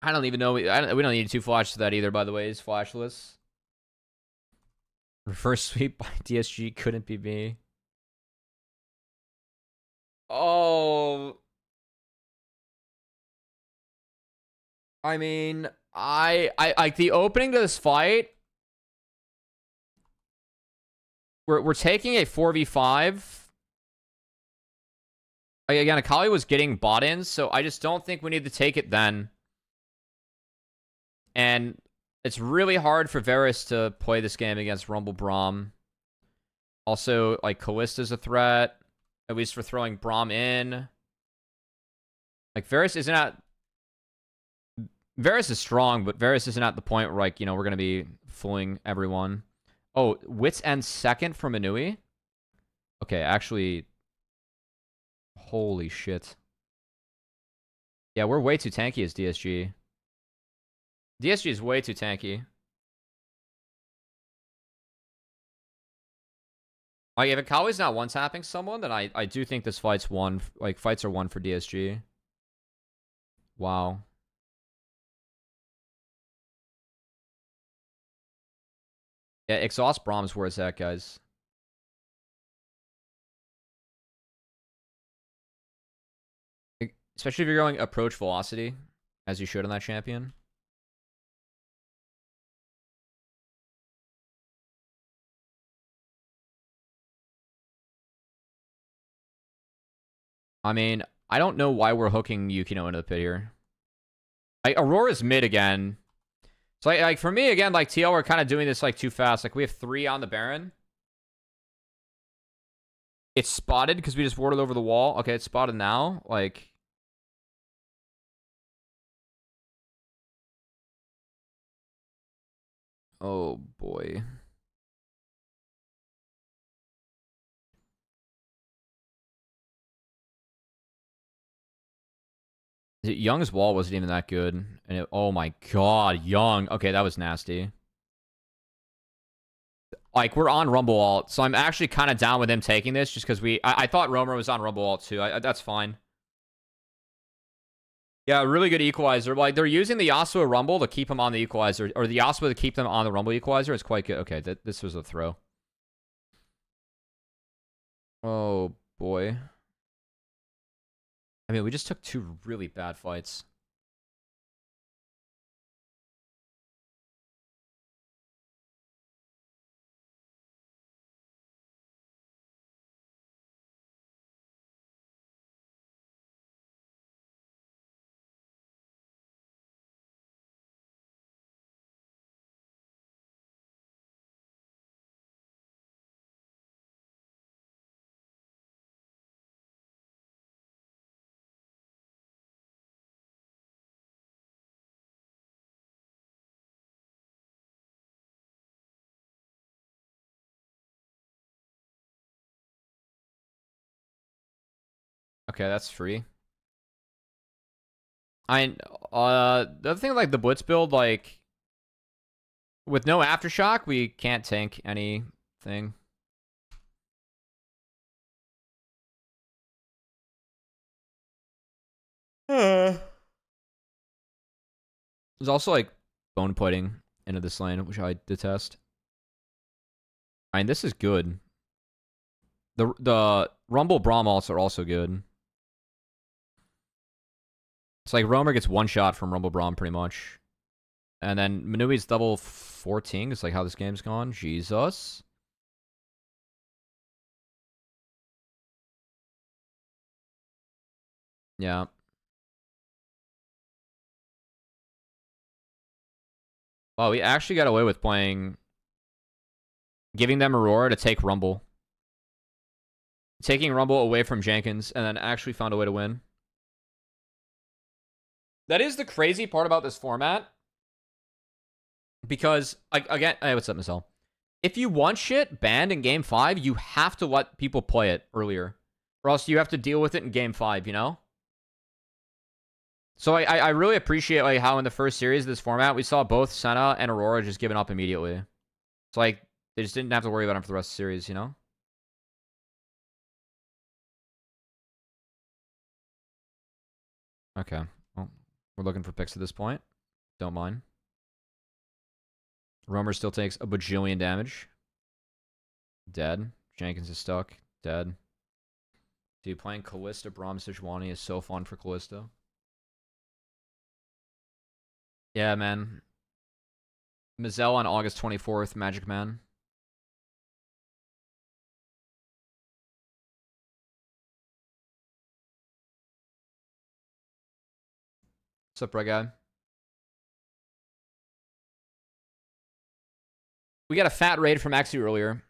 I don't even know. We don't need 2 flashes to that either, by the way. He's flashless. Reverse sweep by DSG couldn't be me. Oh. I mean, I like the opening to this fight. We're taking a 4v5. Again, Akali was getting bot ins, so I just don't think we need to take it then. And it's really hard for Varus to play this game against Rumble Braum. Also, like, Kallista's a threat, at least for throwing Braum in. Like, Varus isn't at... Varus is strong, but Varus isn't at the point where, like, you know, we're going to be fooling everyone. Oh, Wits End second for Manui? Okay, actually... Holy shit. Yeah, we're way too tanky as DSG. DSG is way too tanky. Like, if Akali's not one-tapping someone, then I do think this fight's won. Like, fights are won for DSG. Wow. Yeah, Exhaust Braum's where it's at, guys. Especially if you're going approach velocity, as you should on that champion. I mean, I don't know why we're hooking Yukino into the pit here. Like, Aurora's mid again. So, like for me, again, like, TL, we're kind of doing this, like, too fast. Like, we have 3 on the Baron. It's spotted because we just warded over the wall. Okay, it's spotted now. Like... Oh, boy. Young's wall wasn't even that good. And it, oh my god, Young. Okay, that was nasty. Like, we're on Rumble Alt, so I'm actually kind of down with him taking this just because I thought Romer was on Rumble Alt too. That's fine. Yeah, really good equalizer. Like, they're using the Yasuo Rumble to keep him on the equalizer, or the Yasuo to keep them on the Rumble equalizer. It's quite good. Okay, this was a throw. Oh, boy. I mean, we just took 2 really bad fights. Okay, that's free. The other thing, like, the Blitz build, like, with no Aftershock, we can't tank anything. There's also, like, bone putting into this lane, which I detest. I mean, this is good. The Rumble Braum ults are also good. It's like Roamer gets one shot from Rumble Braum pretty much. And then Manui's double 14. It's like how this game's gone. Jesus. Yeah. Well, we actually got away with giving them Aurora to take Rumble. Taking Rumble away from Jenkins, and then actually found a way to win. That is the crazy part about this format. Because, like, again, hey, what's up, Michelle? If you want shit banned in Game 5, you have to let people play it earlier. Or else you have to deal with it in Game 5, you know? So I really appreciate, like, how in the first series of this format, we saw both Senna and Aurora just giving up immediately. It's like, they just didn't have to worry about him for the rest of the series, you know? Okay. Well, we're looking for picks at this point. Don't mind. Roamer still takes a bajillion damage. Dead. Jenkins is stuck. Dead. Dude, playing Callista Braum Sejuani is so fun for Callista. Yeah, man. Mazel on August 24th, Magic Man. What's up, Red Guy? We got a fat raid from Exy earlier.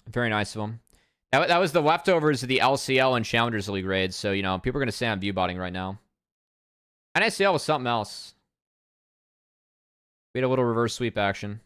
Very nice of him. That was the leftovers of the LCL and Challengers League raids, so, you know, people are going to say I'm viewbotting right now. NACL was something else. We had a little reverse sweep action.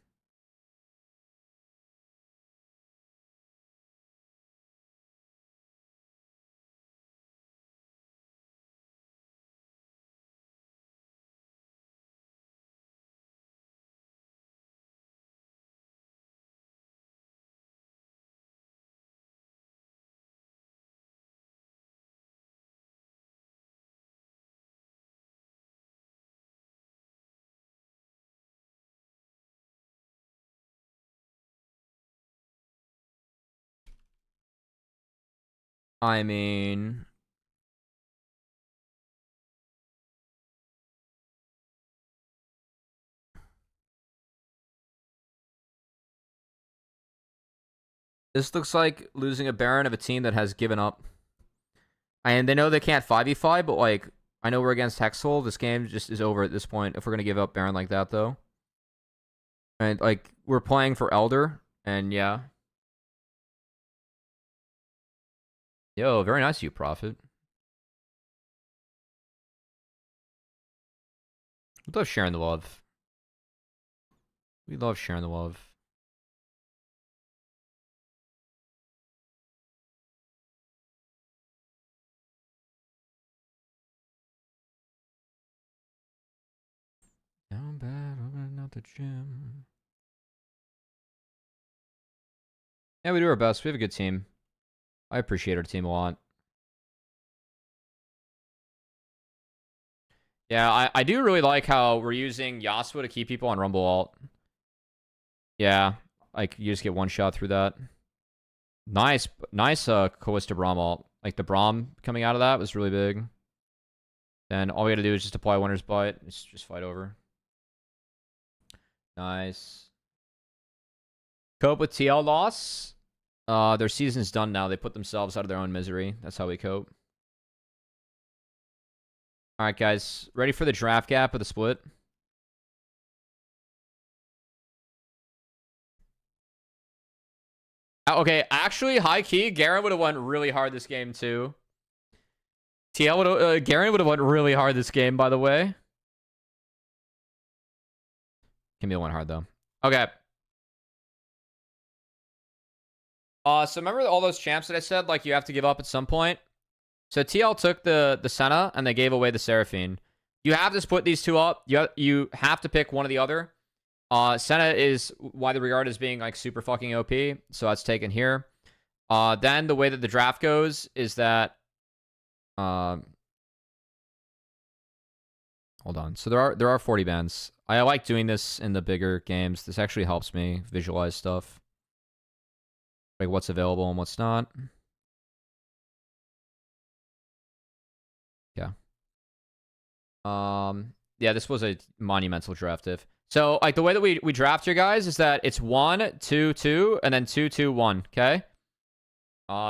I mean... This looks like losing a Baron of a team that has given up. And they know they can't 5v5, but, like, I know we're against Hexhole. This game just is over at this point if we're going to give up Baron like that, though. And, like, we're playing for Elder, and yeah. Yo, very nice of you, Prophet. We love sharing the love. We love sharing the love. Down bad, opening out the gym. Yeah, we do our best. We have a good team. I appreciate our team a lot. Yeah, I do really like how we're using Yasuo to keep people on Rumble Alt. Yeah, like you just get one shot through that. Nice Callista Braum ult. Like the Braum coming out of that was really big. Then all we gotta do is just apply Winter's Bite. It's just fight over. Nice. Cope with TL loss. Their season's done now. They put themselves out of their own misery. That's how we cope. Alright, guys. Ready for the draft gap of the split? Okay, actually, high key, Garen would have went really hard this game too. TL would have, Garen would have went really hard this game, by the way. Camille went hard though. Okay. So remember all those champs that I said like you have to give up at some point? So TL took the Senna and they gave away the Seraphine. You have to split these two up. You have to pick one or the other. Senna is widely regarded as being like super fucking OP, so that's taken here. Then the way that the draft goes is that hold on. So there are 40 bans. I like doing this in the bigger games. This actually helps me visualize stuff. Like what's available and what's not. Yeah. Yeah, this was a monumental draft diff. So, like, the way that we draft here, guys, is that it's 1, 2, 2, and then 2, 2, 1, okay?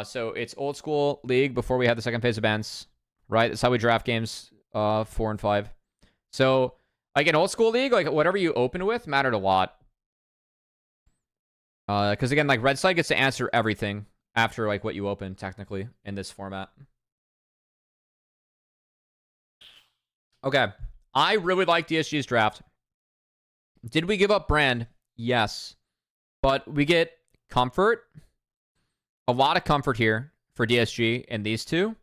So it's old school league before we have the second phase of bans, right? That's how we draft games 4 and 5. So, like, in old school league, like, whatever you open with mattered a lot. Because, again, like, red side gets to answer everything after, like, what you open, technically, in this format. Okay. I really like DSG's draft. Did we give up brand? Yes. But we get comfort. A lot of comfort here for DSG and these two.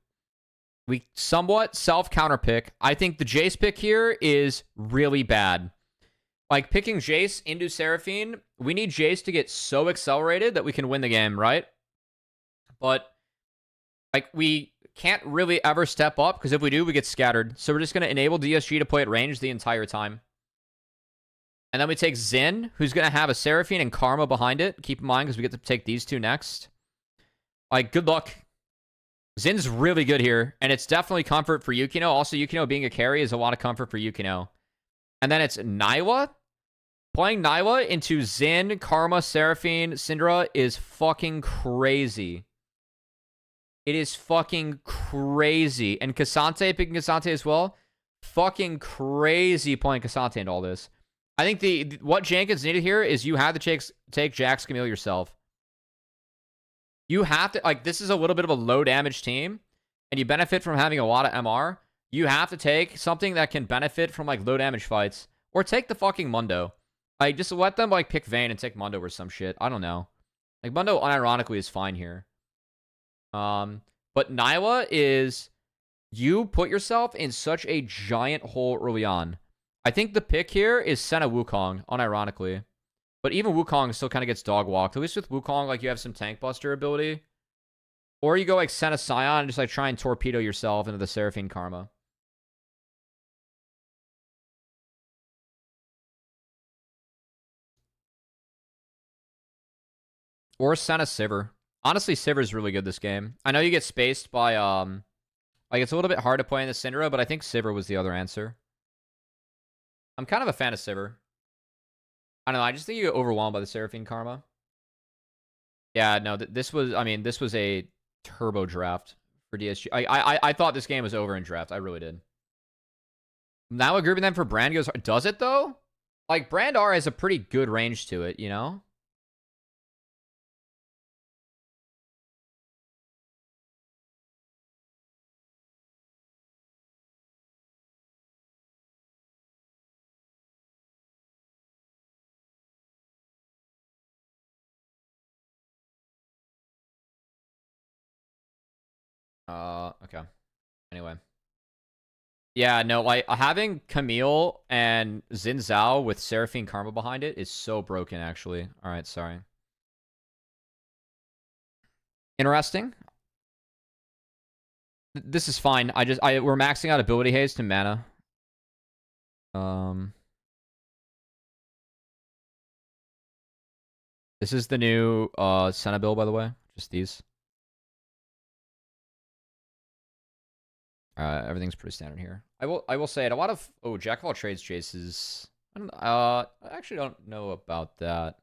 We somewhat self-counter pick. I think the Jace pick here is really bad. Like, picking Jace into Seraphine, we need Jace to get so accelerated that we can win the game, right? But, like, we can't really ever step up, because if we do, we get scattered. So we're just going to enable DSG to play at range the entire time. And then we take Xin, who's going to have a Seraphine and Karma behind it. Keep in mind, because we get to take these two next. Like, good luck. Zin's really good here, and it's definitely comfort for Yukino. Also, Yukino being a carry is a lot of comfort for Yukino. And then it's Nyla. Playing Nyla into Xin, Karma, Seraphine, Syndra is fucking crazy. It is fucking crazy. And Cassante, picking Cassante as well. Fucking crazy playing Cassante and all this. I think what Jenkins needed here is you have to take Jax Camille yourself. You have to, like, this is a little bit of a low damage team, and you benefit from having a lot of MR. You have to take something that can benefit from, like, low damage fights. Or take the fucking Mundo. Like, just let them, like, pick Vayne and take Mundo or some shit. I don't know. Like, Mundo, unironically, is fine here. But Nyla is, you put yourself in such a giant hole early on. I think the pick here is Senna Wukong, unironically. But even Wukong still kind of gets dog walked. At least with Wukong, like, you have some tank buster ability. Or you go, like, Senna Scion and just, like, try and torpedo yourself into the Seraphine Karma. Or Senna Sivir. Honestly, Sivir's really good this game. I know you get spaced by, like, it's a little bit hard to play in the Syndra, but I think Sivir was the other answer. I'm kind of a fan of Sivir. I don't know, I just think you get overwhelmed by the Seraphine Karma. Yeah, no, this was, I mean, this was a turbo draft for DSG. I thought this game was over in draft. I really did. Now a grouping them for Brand goes, does it though? Like, Brand R has a pretty good range to it, you know? Okay. Anyway. Yeah, no, like, having Camille and Xin Zhao with Seraphine Karma behind it is so broken, actually. Alright, sorry. Interesting. This is fine. We're maxing out ability haste and mana. This is the new Senate bill, by the way. Just these. Everything's pretty standard here. I will say it. A lot of Jack of all trades chases. I actually don't know about that.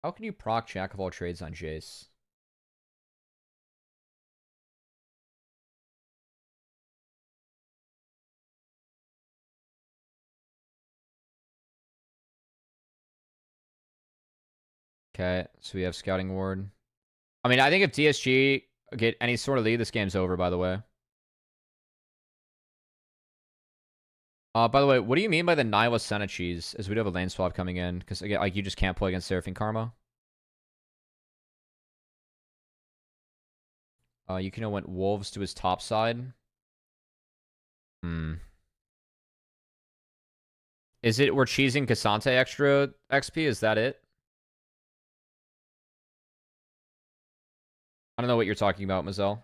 How can you proc Jack of all trades on Jace? Okay, so we have Scouting Ward. I mean, I think if DSG get any sort of lead, this game's over, by the way. By the way, what do you mean by the Nyla Senna cheese? As we do have a lane swap coming in, because again, like you just can't play against Seraphine Karma. Yukino went Wolves to his top side. Is it we're cheesing Cassante extra XP? Is that it? I don't know what you're talking about, Mazel.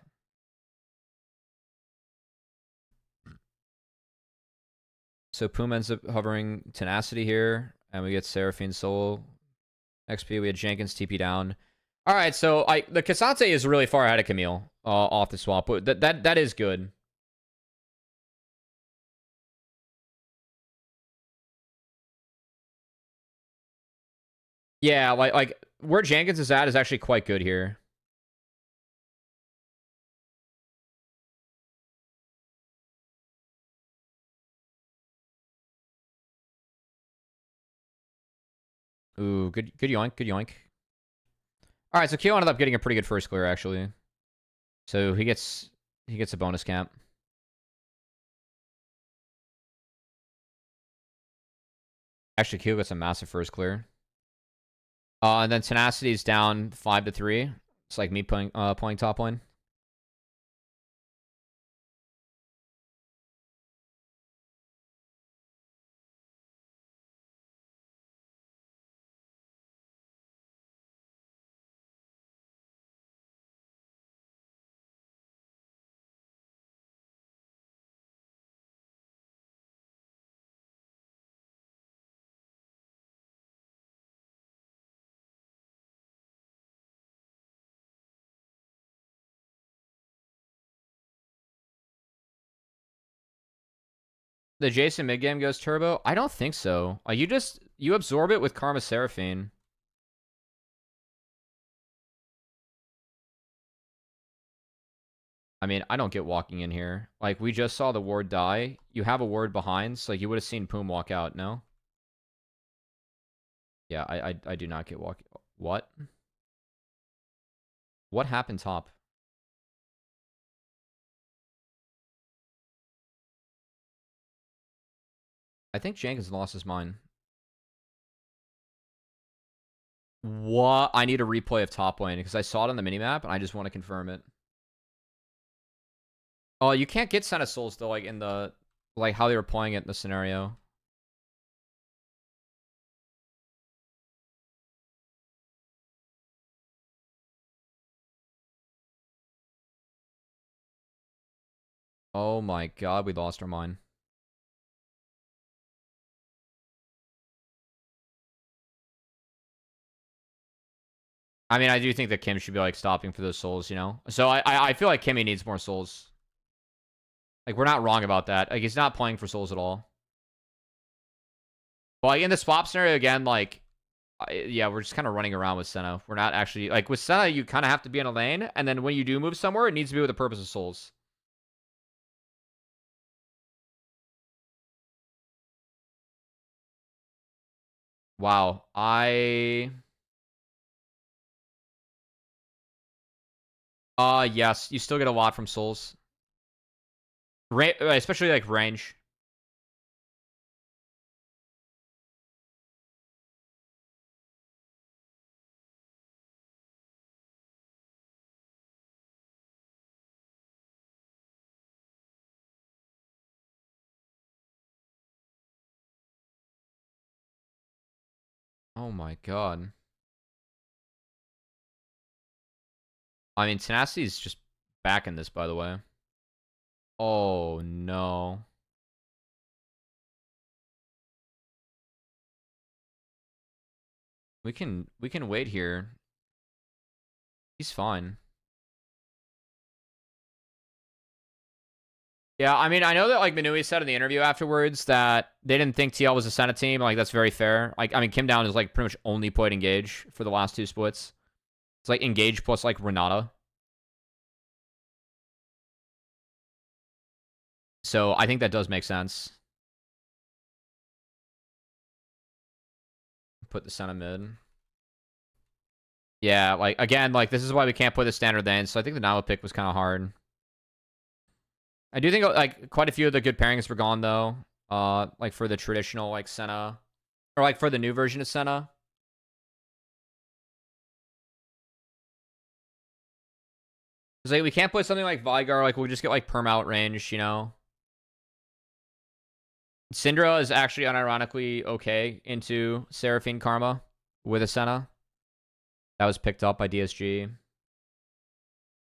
So Puma ends up hovering Tenacity here, and we get Seraphine Soul XP. We had Jenkins TP down. All right, so the Cassante is really far ahead of Camille off the swap, but that is good. Yeah, like where Jenkins is at is actually quite good here. Ooh, good yoink, good yoink. All right, so Kyo ended up getting a pretty good first clear actually. So he gets a bonus camp. Actually, Kyo gets a massive first clear. And then Tenacity's down 5-3. It's like me playing top lane. The Jason mid game goes turbo? I don't think so. You absorb it with Karma Seraphine. I mean, I don't get walking in here. Like, we just saw the ward die. You have a ward behind, so like, you would have seen Poom walk out, no? Yeah, I do not get walk. What? What happened top? I think Jenkins lost his mind. What? I need a replay of top lane because I saw it on the minimap and I just want to confirm it. Oh, you can't get Senna Souls though, like in the how they were playing it in the scenario. Oh my god, we lost our mind. I mean, I do think that Kim should be like stopping for those souls, you know? So I feel like Kimmy needs more souls. Like, we're not wrong about that. Like, he's not playing for souls at all. But like in the swap scenario again, like yeah, we're just kind of running around with Senna. We're not actually like with Senna, you kind of have to be in a lane, and then when you do move somewhere, it needs to be with the purpose of souls. Wow, yes, you still get a lot from souls. Especially like range. Oh my god. I mean, Tenacity is just back in this, by the way. Oh no. We can wait here. He's fine. Yeah, I mean, I know that like Minui said in the interview afterwards that they didn't think TL was a Senate team. Like that's very fair. Like I mean, Kim Down is like pretty much only played Engage for the last two splits. It's like Engage plus like Renata. So I think that does make sense. Put the Senna mid. Yeah, like again, like this is why we can't play the standard then. So I think the NACL pick was kind of hard. I do think like quite a few of the good pairings were gone though. Like for the traditional like Senna, or like for the new version of Senna. Cause like we can't play something like Vigar. Like we'll just get like perm out range, you know. Syndra is actually unironically okay into Seraphine Karma with a Senna. That was picked up by DSG.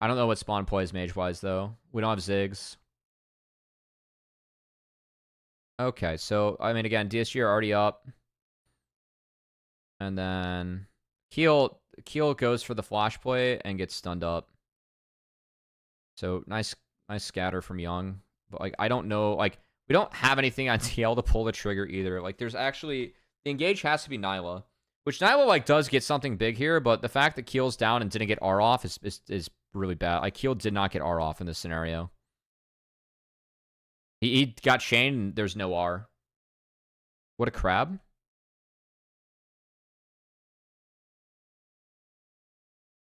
I don't know what spawn plays mage-wise, though. We don't have Ziggs. Okay, so, I mean, again, DSG are already up. And then Keel goes for the flash play and gets stunned up. So, nice scatter from Young. But, like, I don't know, like, we don't have anything on TL to pull the trigger either. Like, there's actually... The engage has to be Nyla. Which Nyla, like, does get something big here, but the fact that Keel's down and didn't get R off is really bad. Like, Keel did not get R off in this scenario. He got chained and there's no R. What a crab.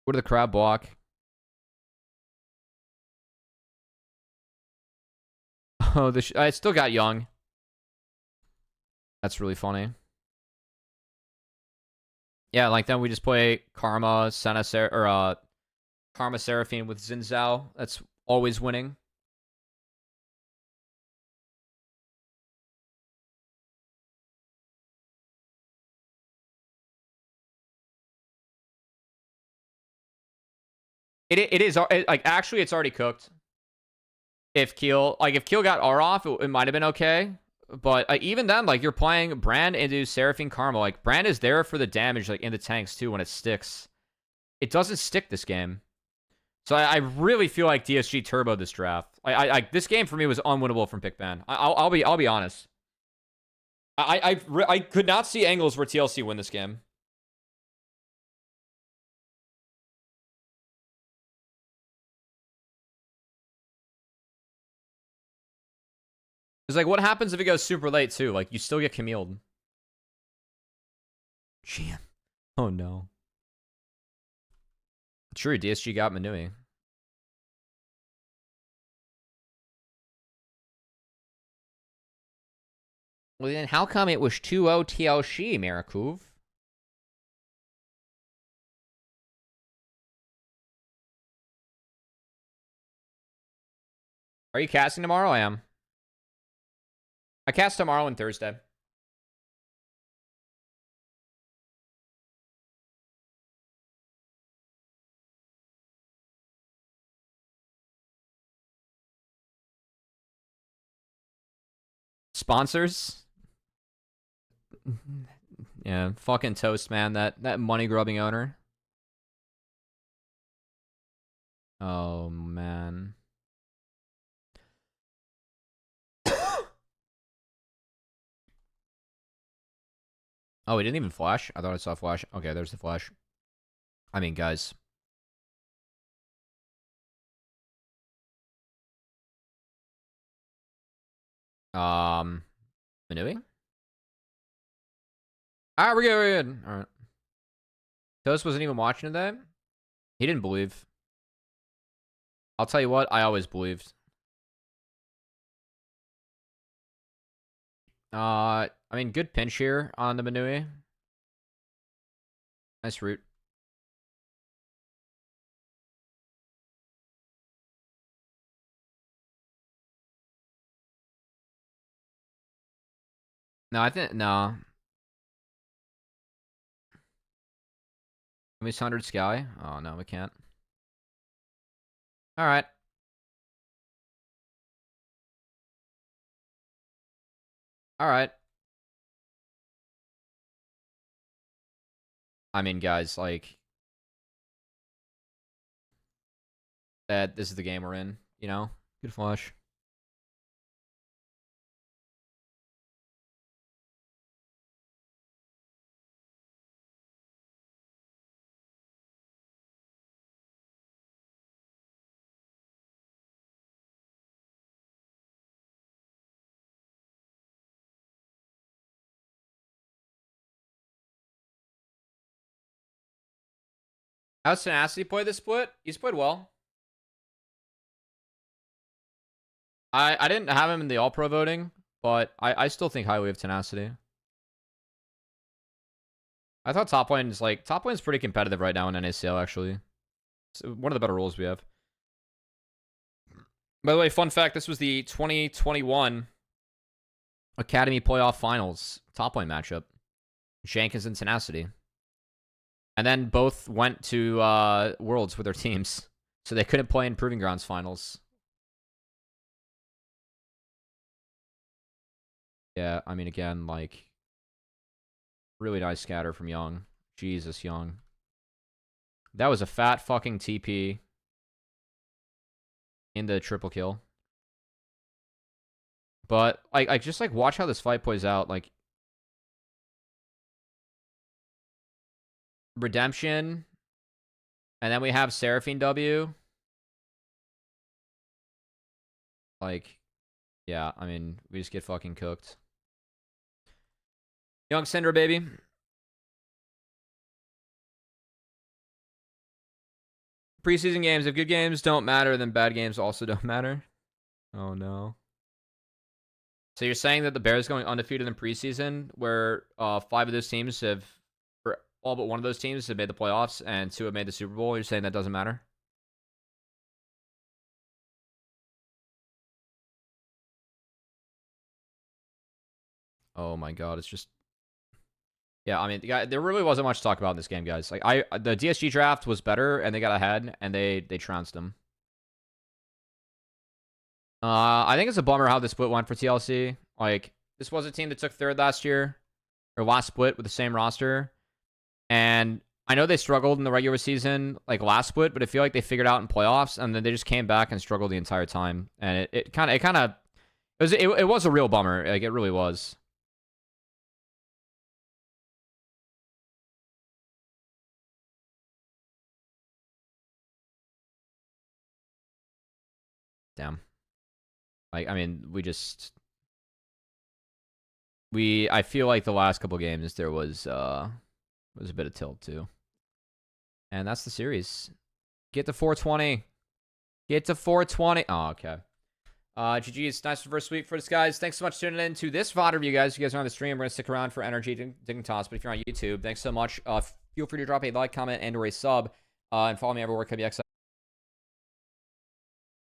What did the crab block? Oh, I still got Young. That's really funny. Yeah, like then we just play Karma, Karma Seraphine with Xin Zhao. That's always winning. It is like actually it's already cooked. If Keel got R off, it might have been okay. But even then, like you're playing Brand into Seraphine Karma. Like Brand is there for the damage, like in the tanks too when it sticks. It doesn't stick this game. So I really feel like DSG turboed this draft. This game for me was unwinnable from pick ban. I'll be honest. I could not see angles where TLC win this game. It's like, what happens if it goes super late, too? Like, you still get Camille'd. Jam. Oh, no. True, DSG got Minui. Well, then how come it was 2-0 TLC, Marikuv? Are you casting tomorrow? I am. I cast tomorrow and Thursday. Sponsors? Yeah, fucking toast, man. That money grubbing owner. Oh, man. Oh, he didn't even flash? I thought I saw flash. Okay, there's the flash. I mean, guys. Minui? Alright, we're good, we're good. Alright. Toast wasn't even watching today? He didn't believe. I'll tell you what, I always believed. I mean, good pinch here on the Minui. Nice route. No, I think, no. Can we 100 Sky? Oh, no, we can't. Alright. Alright. I mean, guys, like, that this is the game we're in, you know? Good flush. How's Tenacity play this split? He's played well. I didn't have him in the All-Pro voting, but I still think highly of Tenacity. I thought top lane is pretty competitive right now in NACL, actually. It's one of the better roles we have. By the way, fun fact, this was the 2021 Academy Playoff Finals top lane matchup. Jenkins and Tenacity. And then both went to Worlds with their teams. So they couldn't play in Proving Grounds Finals. Yeah, I mean, again, like, really nice scatter from Young. Jesus, Young. That was a fat fucking TP into triple kill. But, I just, like, watch how this fight plays out. Like, Redemption. And then we have Seraphine W. Like, yeah, I mean, we just get fucking cooked. Young Cinder, baby. Preseason games. If good games don't matter, then bad games also don't matter. Oh, no. So you're saying that the Bears going undefeated in preseason, where 5 of those teams have, or all but one of those teams have made the playoffs, and 2 have made the Super Bowl. You're saying that doesn't matter? Oh my god, it's just... Yeah, I mean, there really wasn't much to talk about in this game, guys. Like, the DSG draft was better, and they got ahead, and they trounced them. I think it's a bummer how the split went for TLC. Like, this was a team that took 3rd last year, or last split with the same roster. And I know they struggled in the regular season, like last split, but I feel like they figured out in playoffs, and then they just came back and struggled the entire time. And it was a real bummer. Like, it really was. Damn. Like, I mean, I feel like the last couple games there was a bit of tilt too. And that's the series. Get to 420. Get to 420. Oh, okay. GG's nice reverse sweep for this, guys. Thanks so much for tuning in to this VoD review, guys. If you guys are on the stream, we're going to stick around for energy, digging toss. But if you're on YouTube, thanks so much. Feel free to drop a like, comment, and or a sub. And follow me everywhere, Cubby X.